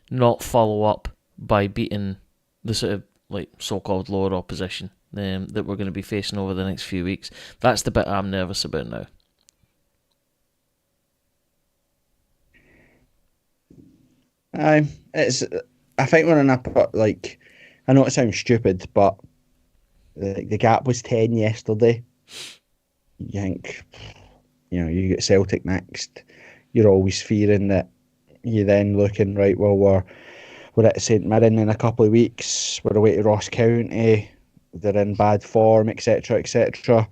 not follow up by beating the sort of like so-called lower opposition that we're going to be facing over the next few weeks. That's the bit I'm nervous about now. I think we're in a, like, I know it sounds stupid, but the gap was 10 yesterday. You think, you know, you get Celtic next, you're always fearing that you're then looking, right, well, we're at St Mirren in a couple of weeks, we're away to Ross County, they're in bad form, etc., etc.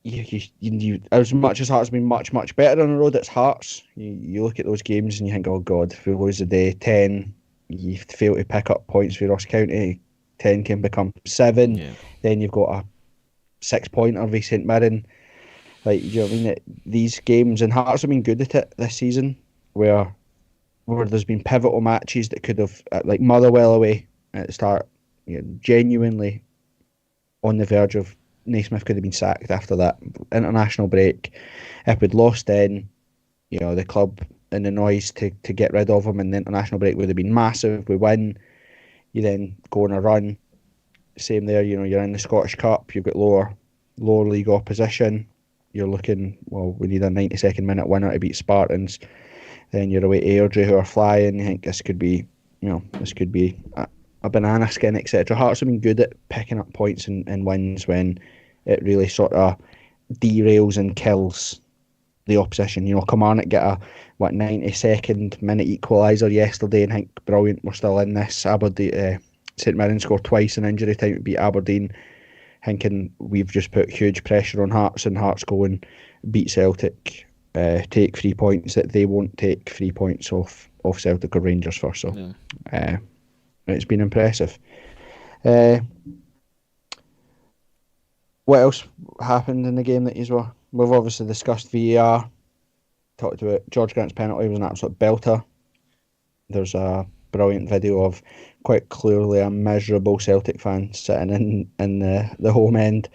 You as much as Hearts have been much better on the road, it's Hearts. You look at those games and you think, oh God, if we lose the day 10, you fail to pick up points for Ross County, 10 can become 7. Yeah. Then you've got a 6-pointer v St Mirren. Like, you know what I mean? These games, and Hearts have been good at it this season, where there's been pivotal matches that could have, like Motherwell away at the start, you know, genuinely on the verge of Naismith could have been sacked after that international break. If we'd lost then, you know, the club and the noise to get rid of him, and the international break would have been massive. We win, you then go on a run. Same there, you know, you're in the Scottish Cup, you've got lower league opposition. You're looking, well, we need a 92nd minute winner to beat Spartans. Then you're away to Airdrie, who are flying. You think this could be a banana skin, etc. Hearts have been good at picking up points and wins when it really sort of derails and kills the opposition. You know, Kilmarnock get a 92nd minute equaliser yesterday and think, brilliant, we're still in this. Aberdeen, St Mirren scored twice in injury time to beat Aberdeen, thinking we've just put huge pressure on Hearts, and Hearts go and beat Celtic, take 3 points that they won't take 3 points off Celtic or Rangers for. So it's been impressive. What else happened in the game that we've obviously discussed VAR, talked about George Grant's penalty was an absolute belter. There's a brilliant video of quite clearly a miserable Celtic fan sitting in the home end,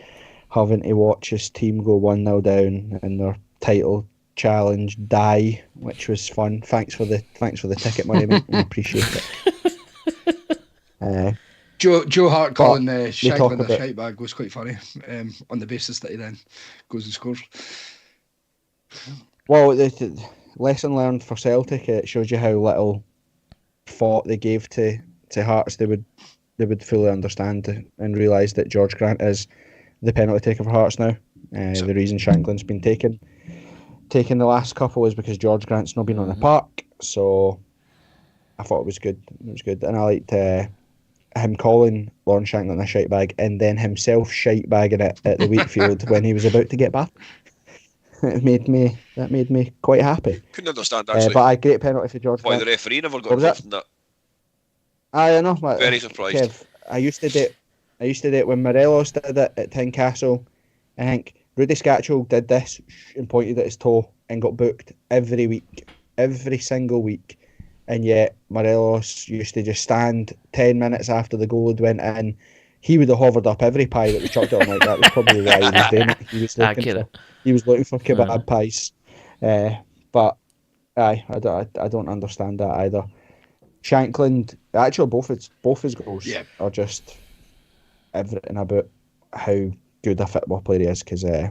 having to watch his team go 1-0 down in their title challenge die, which was fun. Thanks for the ticket money, mate. We appreciate it. Joe Hart calling Shankland a about shite bag was quite funny, on the basis that he then goes and scores. Well, the lesson learned for Celtic, it shows you how little thought they gave to Hearts. They would fully understand and realise that George Grant is the penalty taker for Hearts now. The reason Shankland's been taken the last couple is because George Grant's not been on the park. So I thought it was good. It was good, and I liked him calling Lawrence Shankland a shite bag, and then himself shite bagging it at the Wheatfield when he was about to get back. That made me quite happy. Couldn't understand actually. But a great penalty for George. Why the referee never got What was involved in that? I know. Very surprised. Kev, I used to do it when Morelos did it at Tynecastle. I think Rudy Scatchell did this and pointed at his toe and got booked every week, every single week. And yet Morelos used to just stand 10 minutes after the goal had went in. He would have hovered up every pie that was chucked at him. Like that was probably why he was doing it. He was looking for kebab pies. But I don't understand that either. Shankland, actually, both his goals are just everything about how good a football player he is. Because I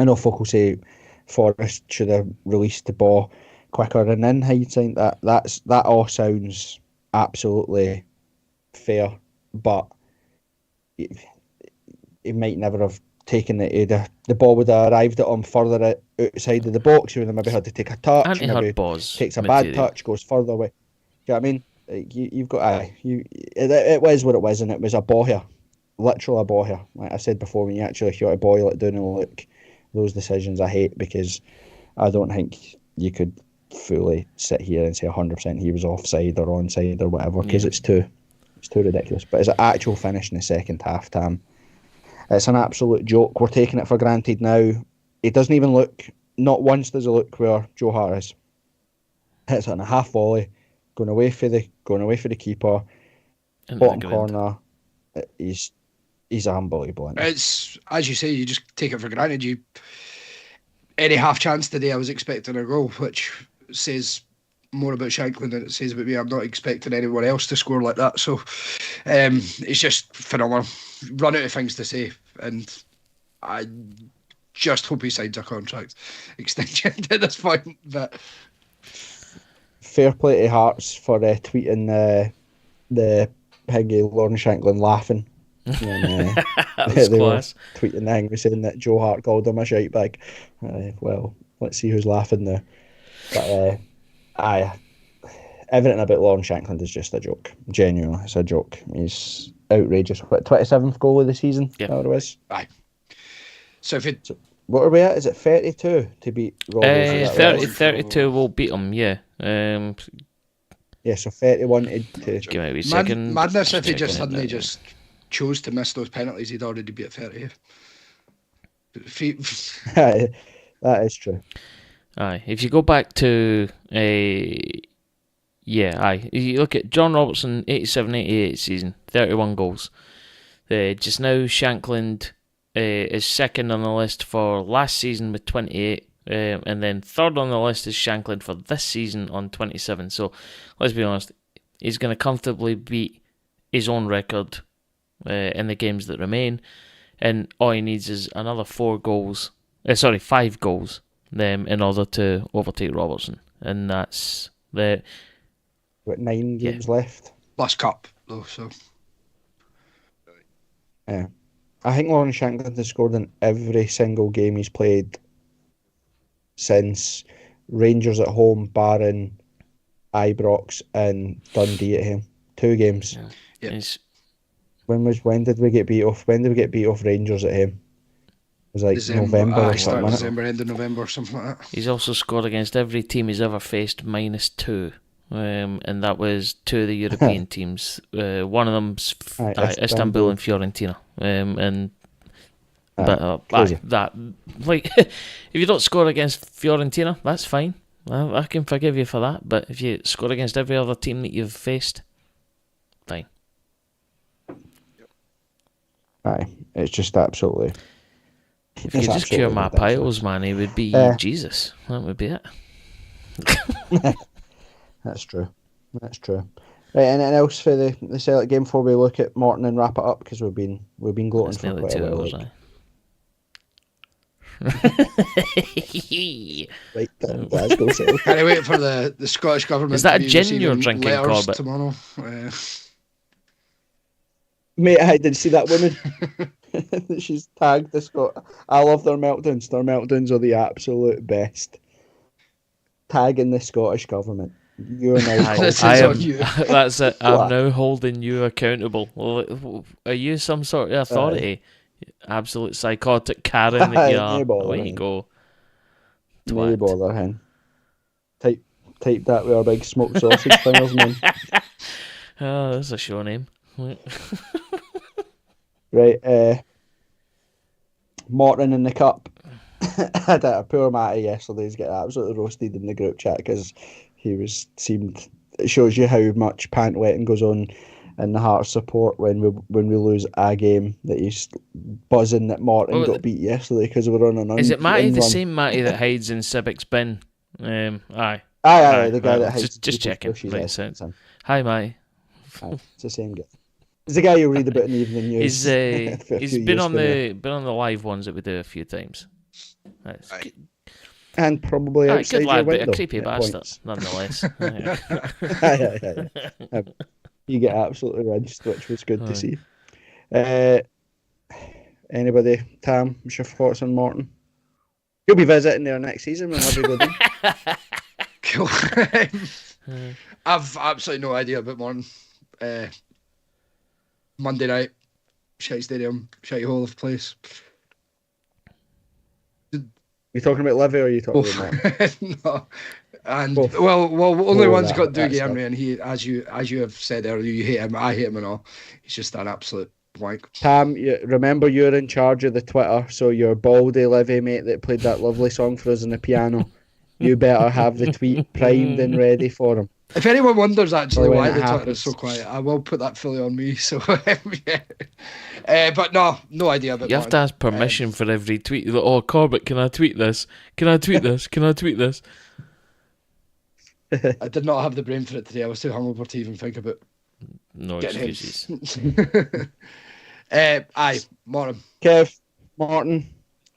know folk will say Forrest should have released the ball quicker, and in hindsight, that all sounds absolutely fair, but he might never have taken it. The ball would have arrived at him further outside of the box. He would have maybe had to take a touch. Maybe takes a bad touch, goes further away. Do you know what I mean? You've got it was what it was, and it was a bother, literal a bother. Like I said before, when you actually got to boil it down and look, those decisions I hate, because I don't think you could fully sit here and say 100% he was offside or onside or whatever, because it's too ridiculous. But as an actual finish in the second half, Tam, it's an absolute joke. We're taking it for granted now. It doesn't even look, not once does it look where VhAR is. Hits it on a half volley, going away for the keeper, bottom corner. He's unbelievable. It's, as you say, you just take it for granted. Any half chance today, I was expecting a goal, which says more about Shankland than it says about me. I'm not expecting anyone else to score like that. So it's just phenomenal. Run out of things to say, and I just hope he signs a contract extension at this point. But fair play to Hearts for tweeting the Higgy Lawrence Shankland laughing. And, that was class. Tweeting the thing saying that Joe Hart called him a shite bag. Well, let's see who's laughing there. But everything about Lawrence Shankland is just a joke. Genuinely, it's a joke. He's outrageous. What, 27th goal of the season? Yep. That what it was? Aye. So what are we at? Is it 32 to beat Robbers? 32 will beat him, yeah. Yeah, so 31 to give me a wee second. Madness if he just suddenly just chose to miss those penalties, he'd already be at 30. That is true. Aye, if you go back to you look at John Robertson, 87-88 season, 31 goals. Just now, Shankland is second on the list for last season with 28, and then third on the list is Shankland for this season on 27. So, let's be honest, he's going to comfortably beat his own record in the games that remain, and all he needs is another 5 goals, in order to overtake Robertson, and that's the 9 games left. Last cup though, so yeah. I think Lawrence Shankland has scored in every single game he's played since Rangers at home, barring Ibrox and Dundee at him. 2 games. Yeah. Yep. When did we get beat off? When did we get beat off Rangers at him? It was like December, November or something. December, end of November or something like that. He's also scored against every team he's ever faced -2. And that was 2 of the European teams. One of them's Istanbul and Fiorentina. If you don't score against Fiorentina, that's fine. I can forgive you for that. But if you score against every other team that you've faced, fine. Aye, it's just absolutely. If you could just cure my piles, man, he would be Jesus. That would be it. That's true. Right, anything else for the Celtic game before we look at Morton and wrap it up, because we've been gloating for quite a while. Right, Glasgow Celtic. Can't wait for the Scottish government. Is that a gin you're drinking, Corbett? Tomorrow. Mate, I did see that woman. She's tagged the Scot. I love their meltdowns. Their meltdowns are the absolute best. Tagging the Scottish government. You're now This I is am. on you. That's it. I'm What? now holding you accountable. Well, are you some sort of authority? Absolute psychotic Karen that you are. No bother, Away you hen. go. No Twat. bother, hen. Type that with our big smoked sausage fingers, man. Oh, that's a show name. Right, Morton in the cup. I had a poor Matty yesterday. He's getting absolutely roasted in the group chat because it shows you how much pant wetting goes on in the Hearts support when we lose a game, that he's buzzing that Morton got beat yesterday because we were on an Is it Matty, the run. same Matty that hides in Civic's bin? Aye. Aye, the guy that hides just checking. bushes, Right, so. Hi, Matty. Aye, it's the same guy. It's the guy you read about in the evening news. He's been on the live ones that we do a few times. And probably outside good lad, your window. but a creepy at bastard, points. nonetheless. Aye. You get absolutely rinsed, which was good to see. Anybody? Tam, what's your thoughts on Morton? You'll be visiting there next season. We'll have you go down. Cool. I've absolutely no idea about Morton. Monday night, shite stadium, shite hole of place. You talking about Livy or are you talking about Morton? No. And Both. well, only one's that- got that Dougie stuff. Emery, and he, as you have said earlier, you hate him. I hate him and all. He's just an absolute blank. Tam, remember you're in charge of the Twitter, so your baldy Livy mate that played that lovely song for us on the piano, you better have the tweet primed and ready for him. If anyone wonders actually Or when why it the Twitter happens. is so quiet, I will put that fully on me. So, yeah. But no idea about. You have to ask permission for every tweet. Like, oh, Corbett, can I tweet this? Can I tweet this? Can I tweet this? I did not have the brain for it today. I was too hungover to even think about No getting excuses. Aye, Morton. Kev, Morton,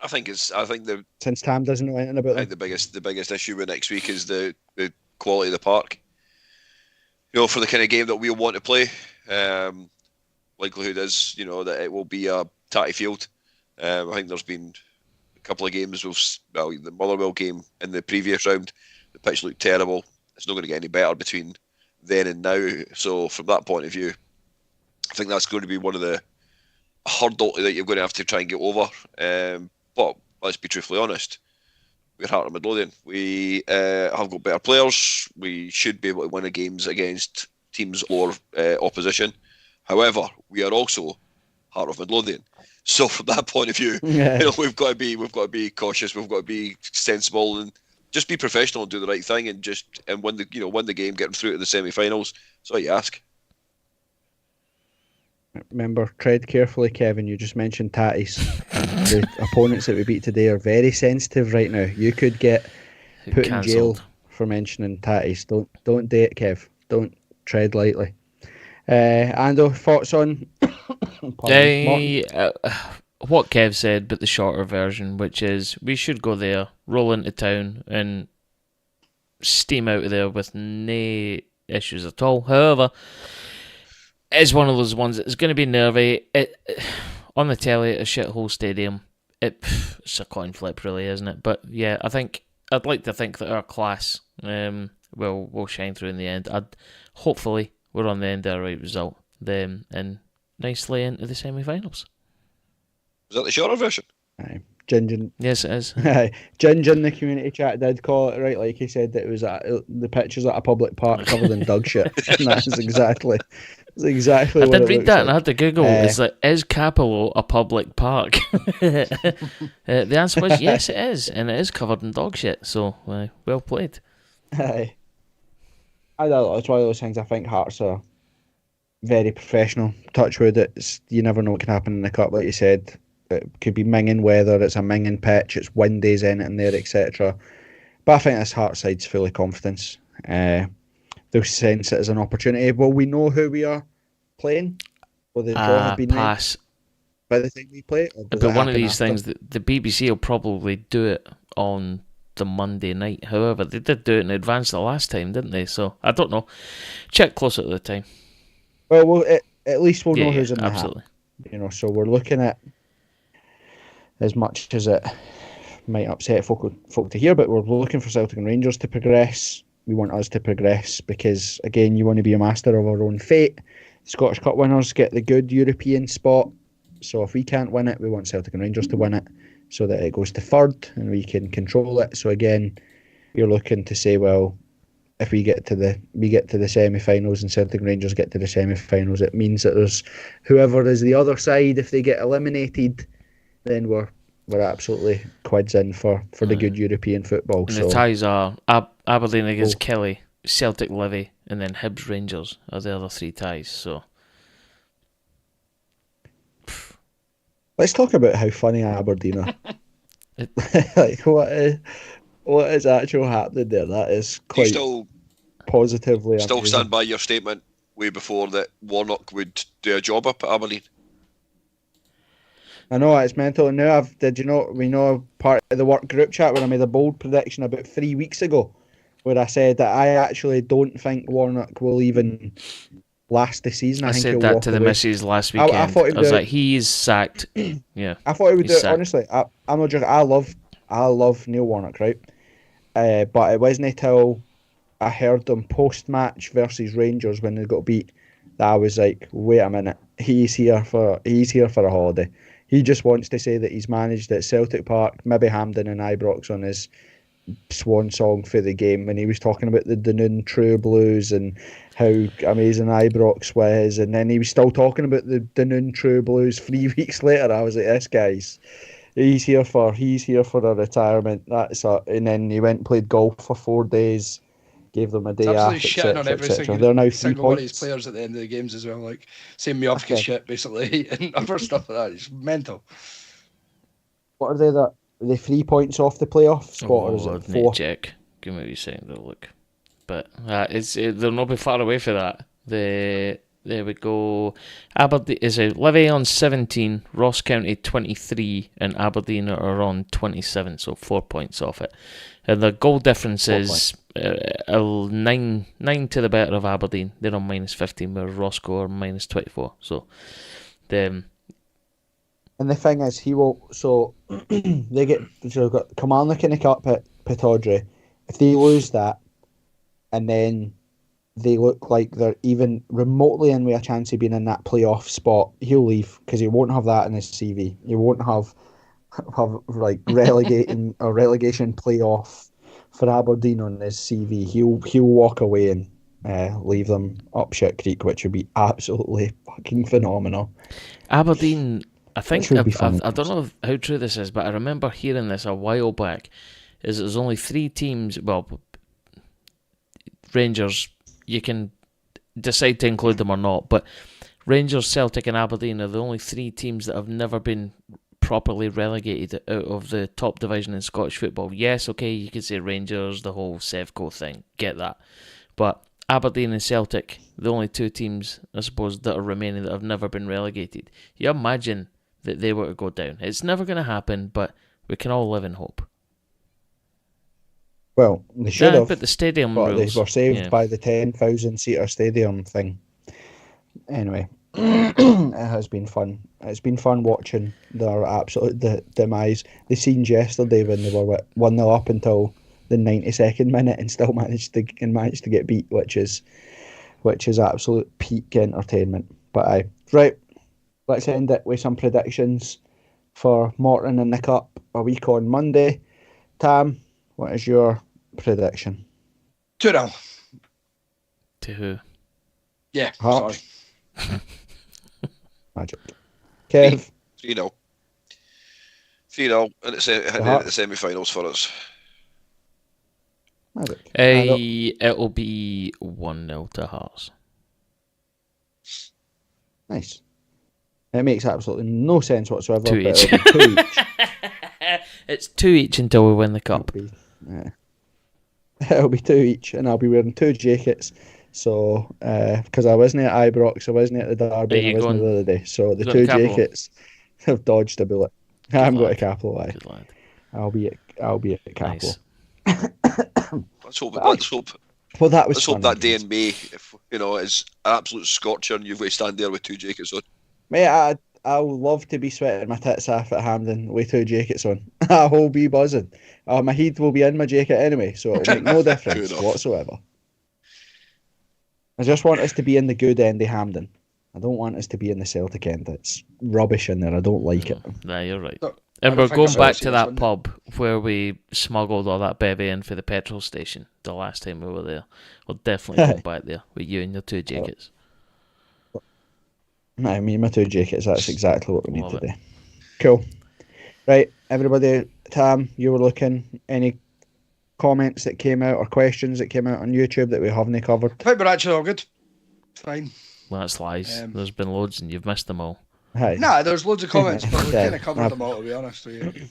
I think the since Tam doesn't know anything about them. the biggest issue with next week is the quality of the park. You know, for the kind of game that we want to play, likelihood is, you know, that it will be a tatty field. I think there's been a couple of games the Motherwell game in the previous round, the pitch looked terrible. It's not going to get any better between then and now. So from that point of view, I think that's going to be one of the hurdle that you're going to have to try and get over. But let's be truthfully honest. We're Heart of Midlothian. We have got better players. We should be able to win the games against teams or opposition. However, we are also Heart of Midlothian. So from that point of view, Yeah. you know, we've got to be cautious. We've got to be sensible and just be professional and do the right thing and win the game, get them through to the semi-finals. That's all you ask. Remember, tread carefully, Kevin. You just mentioned tatties. The opponents that we beat today are very sensitive right now. You could get put in jail Cancelled. for mentioning tatties. Don't do it, Kev. Don't tread lightly. Ando, thoughts on Morton? What Kev said, but the shorter version, which is we should go there, roll into town, and steam out of there with no issues at all. However, it's one of those ones that's going to be nervy. On the telly at a shithole stadium, it's a coin flip, really, isn't it? But yeah, I'd like to think that our class will shine through in the end. Hopefully we're on the end of the right result, then and nicely into the semi-finals. Is that the shorter version? Aye. Gingin, Yes, it is. Ginger in the community chat did call it right, like he said that it was the pictures at a public park covered in dog shit. And that's exactly I what did it read looks that and I like. had to Google. Is Capello a public park? The answer was yes, it is, and it is covered in dog shit. So well played. Aye. I don't know, it's one of those things. I think Hearts are very professional. Touchwood, you never know what can happen in the cup, like you said. It could be minging weather, it's a minging pitch, it's windies in it and there, etc. But I think this Hearts side's full of confidence. They'll sense it as an opportunity. Will we know who we are playing? Will the draw have been made Pass. by the time we play? Or does But it one of happen these after? things, the BBC will probably do it on the Monday night. However, they did do it in advance the last time, didn't they? So I don't know. Check closer to the time. Well, at least we'll know who's in the absolutely. hat. You know, so we're looking at, as much as it might upset folk to hear, but we're looking for Celtic and Rangers to progress. we want us to progress because, again, you want to be a master of our own fate. Scottish Cup winners get the good European spot. So if we can't win it, we want Celtic and Rangers to win it so that it goes to third and we can control it. So again, you're looking to say, well, if we get to the semi-finals and Celtic and Rangers get to the semi-finals, it means that there's whoever is the other side, if they get eliminated, then we're absolutely quids in for the good European football. And so the ties are Aberdeen against Kelly, Celtic Livy, and then Hibs Rangers are the other three ties. So let's talk about how funny Aberdeen are. Like what is actually happening there? That is quite positively. Still stand by your statement way before that Warnock would do a job up at Aberdeen. I know it's mental. Now we know part of the work group chat where I made a bold prediction about 3 weeks ago, where I said that I actually don't think Warnock will even last the season. I think said he'll that walk to the away. missus last weekend. I was like, he's sacked. Yeah, I thought he would do it. Sacked. Honestly, I'm not joking. I love Neil Warnock, right? But it wasn't until I heard them post-match versus Rangers when they got beat that I was like, wait a minute, he's here for a holiday. He just wants to say that he's managed at Celtic Park, maybe Hampden and Ibrox on his swan song for the game when he was talking about the Dunoon True Blues and how amazing Ibrox was, and then he was still talking about the Dunoon True Blues 3 weeks later. I was like, this guy's he's here for a retirement. And then he went and played golf for 4 days, gave them a day off, shitting on every They're now 3 single one of his points. players at the end of the games as well, like saying Miovka shit basically and other stuff like that. It's mental. What are they? Are they 3 points off the playoff spot, or is it 4? Check. Give me a wee second to look. But they'll not be far away for that. There we go. Aberdeen is a Livy on 17, Ross County 23, and Aberdeen are on 27, so 4 points off it. And the goal difference is 9 to the better of Aberdeen. They're on minus 15, where Roscoe are minus 24. So, and the thing is, he will. So they've got Kilmarnock in the cup at Pittodrie. If they lose that, and then they look like they're even remotely in with a chance of being in that playoff spot, he'll leave because he won't have that in his CV. He won't have like relegation playoff for Aberdeen on his CV. He'll walk away and leave them up shit creek, which would be absolutely fucking phenomenal. Aberdeen, I think, I don't know how true this is, but I remember hearing this a while back, is there's only 3 teams, well, Rangers, you can decide to include them or not, but Rangers, Celtic and Aberdeen are the only 3 teams that have never been properly relegated out of the top division in Scottish football. Yes, okay, you could say Rangers, the whole Sevco thing, get that. But Aberdeen and Celtic, the only 2 teams, I suppose, that are remaining that have never been relegated. You imagine that they were to go down. It's never going to happen, but we can all live in hope. Well, they should have. But the stadium but rules, they were saved by the 10,000-seater stadium thing. Anyway, it has been fun. It's been fun watching their absolute demise. The scenes yesterday when they were 1-0 up until the 92nd minute and still managed to get beat, which is absolute peak entertainment. But right, let's end it with some predictions for Morton in the Cup a week on Monday. Tam, what is your prediction? 2-0. To who? Yeah, Hearts. sorry. Magic. Kev? 3-0. 3-0, and it's at the semi-finals for us. Magic. It'll be 1-0 to Hearts. Nice. It makes absolutely no sense whatsoever. 2 but each. It'll be 2 each. It's 2 each until we win the cup. It'll be 2 each, and I'll be wearing 2 jackets. So, because I wasn't at Ibrox, I wasn't at the Derby, I wasn't the other day. So the 2 jackets have dodged a bullet. I'm going to Capital. I'll be at Capital. Nice. Let's hope. Well, that was. Let's hope that day in May, if is an absolute scorcher, and you've got to stand there with 2 jackets on. Mate, I I'll love to be sweating my tits off at Hampden with 2 jackets on. I will be buzzing. My heat will be in my jacket anyway, so it'll make no difference whatsoever. I just want us to be in the good end of Hampden. I don't want us to be in the Celtic end. It's rubbish in there. I don't like it. Nah, you're right. No, And I we're don't going think back so. to that pub where we smuggled all that bevy in for the petrol station the last time we were there. We'll definitely go back there with you and your 2 jackets. I mean, my 2 jackets, that's exactly what we need Love to it. do. Cool. Right, everybody, Tam, you were looking. Any comments that came out or questions that came out on YouTube that we haven't covered? I think we're actually all good. Fine. Well, that's lies. There's been loads and you've missed them all. Hi. Nah, there's loads of comments, but we Yeah. kind of covered them all, to be honest with you.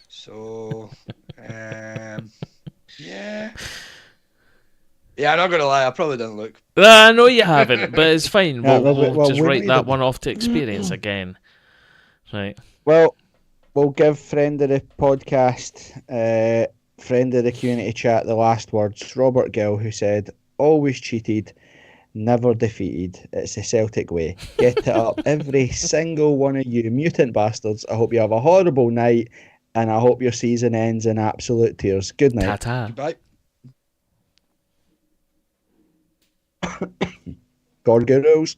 So, yeah. Yeah, I'm not going to lie, I probably didn't look. I know you haven't, but it's fine. Yeah, We'll just we write need that it. one off to experience again. Right. Well, we'll give friend of the podcast, friend of the community chat, the last words. Robert Gill, who said, "Always cheated, never defeated. It's the Celtic way. Get it up, every single one of you mutant bastards. I hope you have a horrible night, and I hope your season ends in absolute tears. Good night." Ta-ta. Goodbye. God gurus.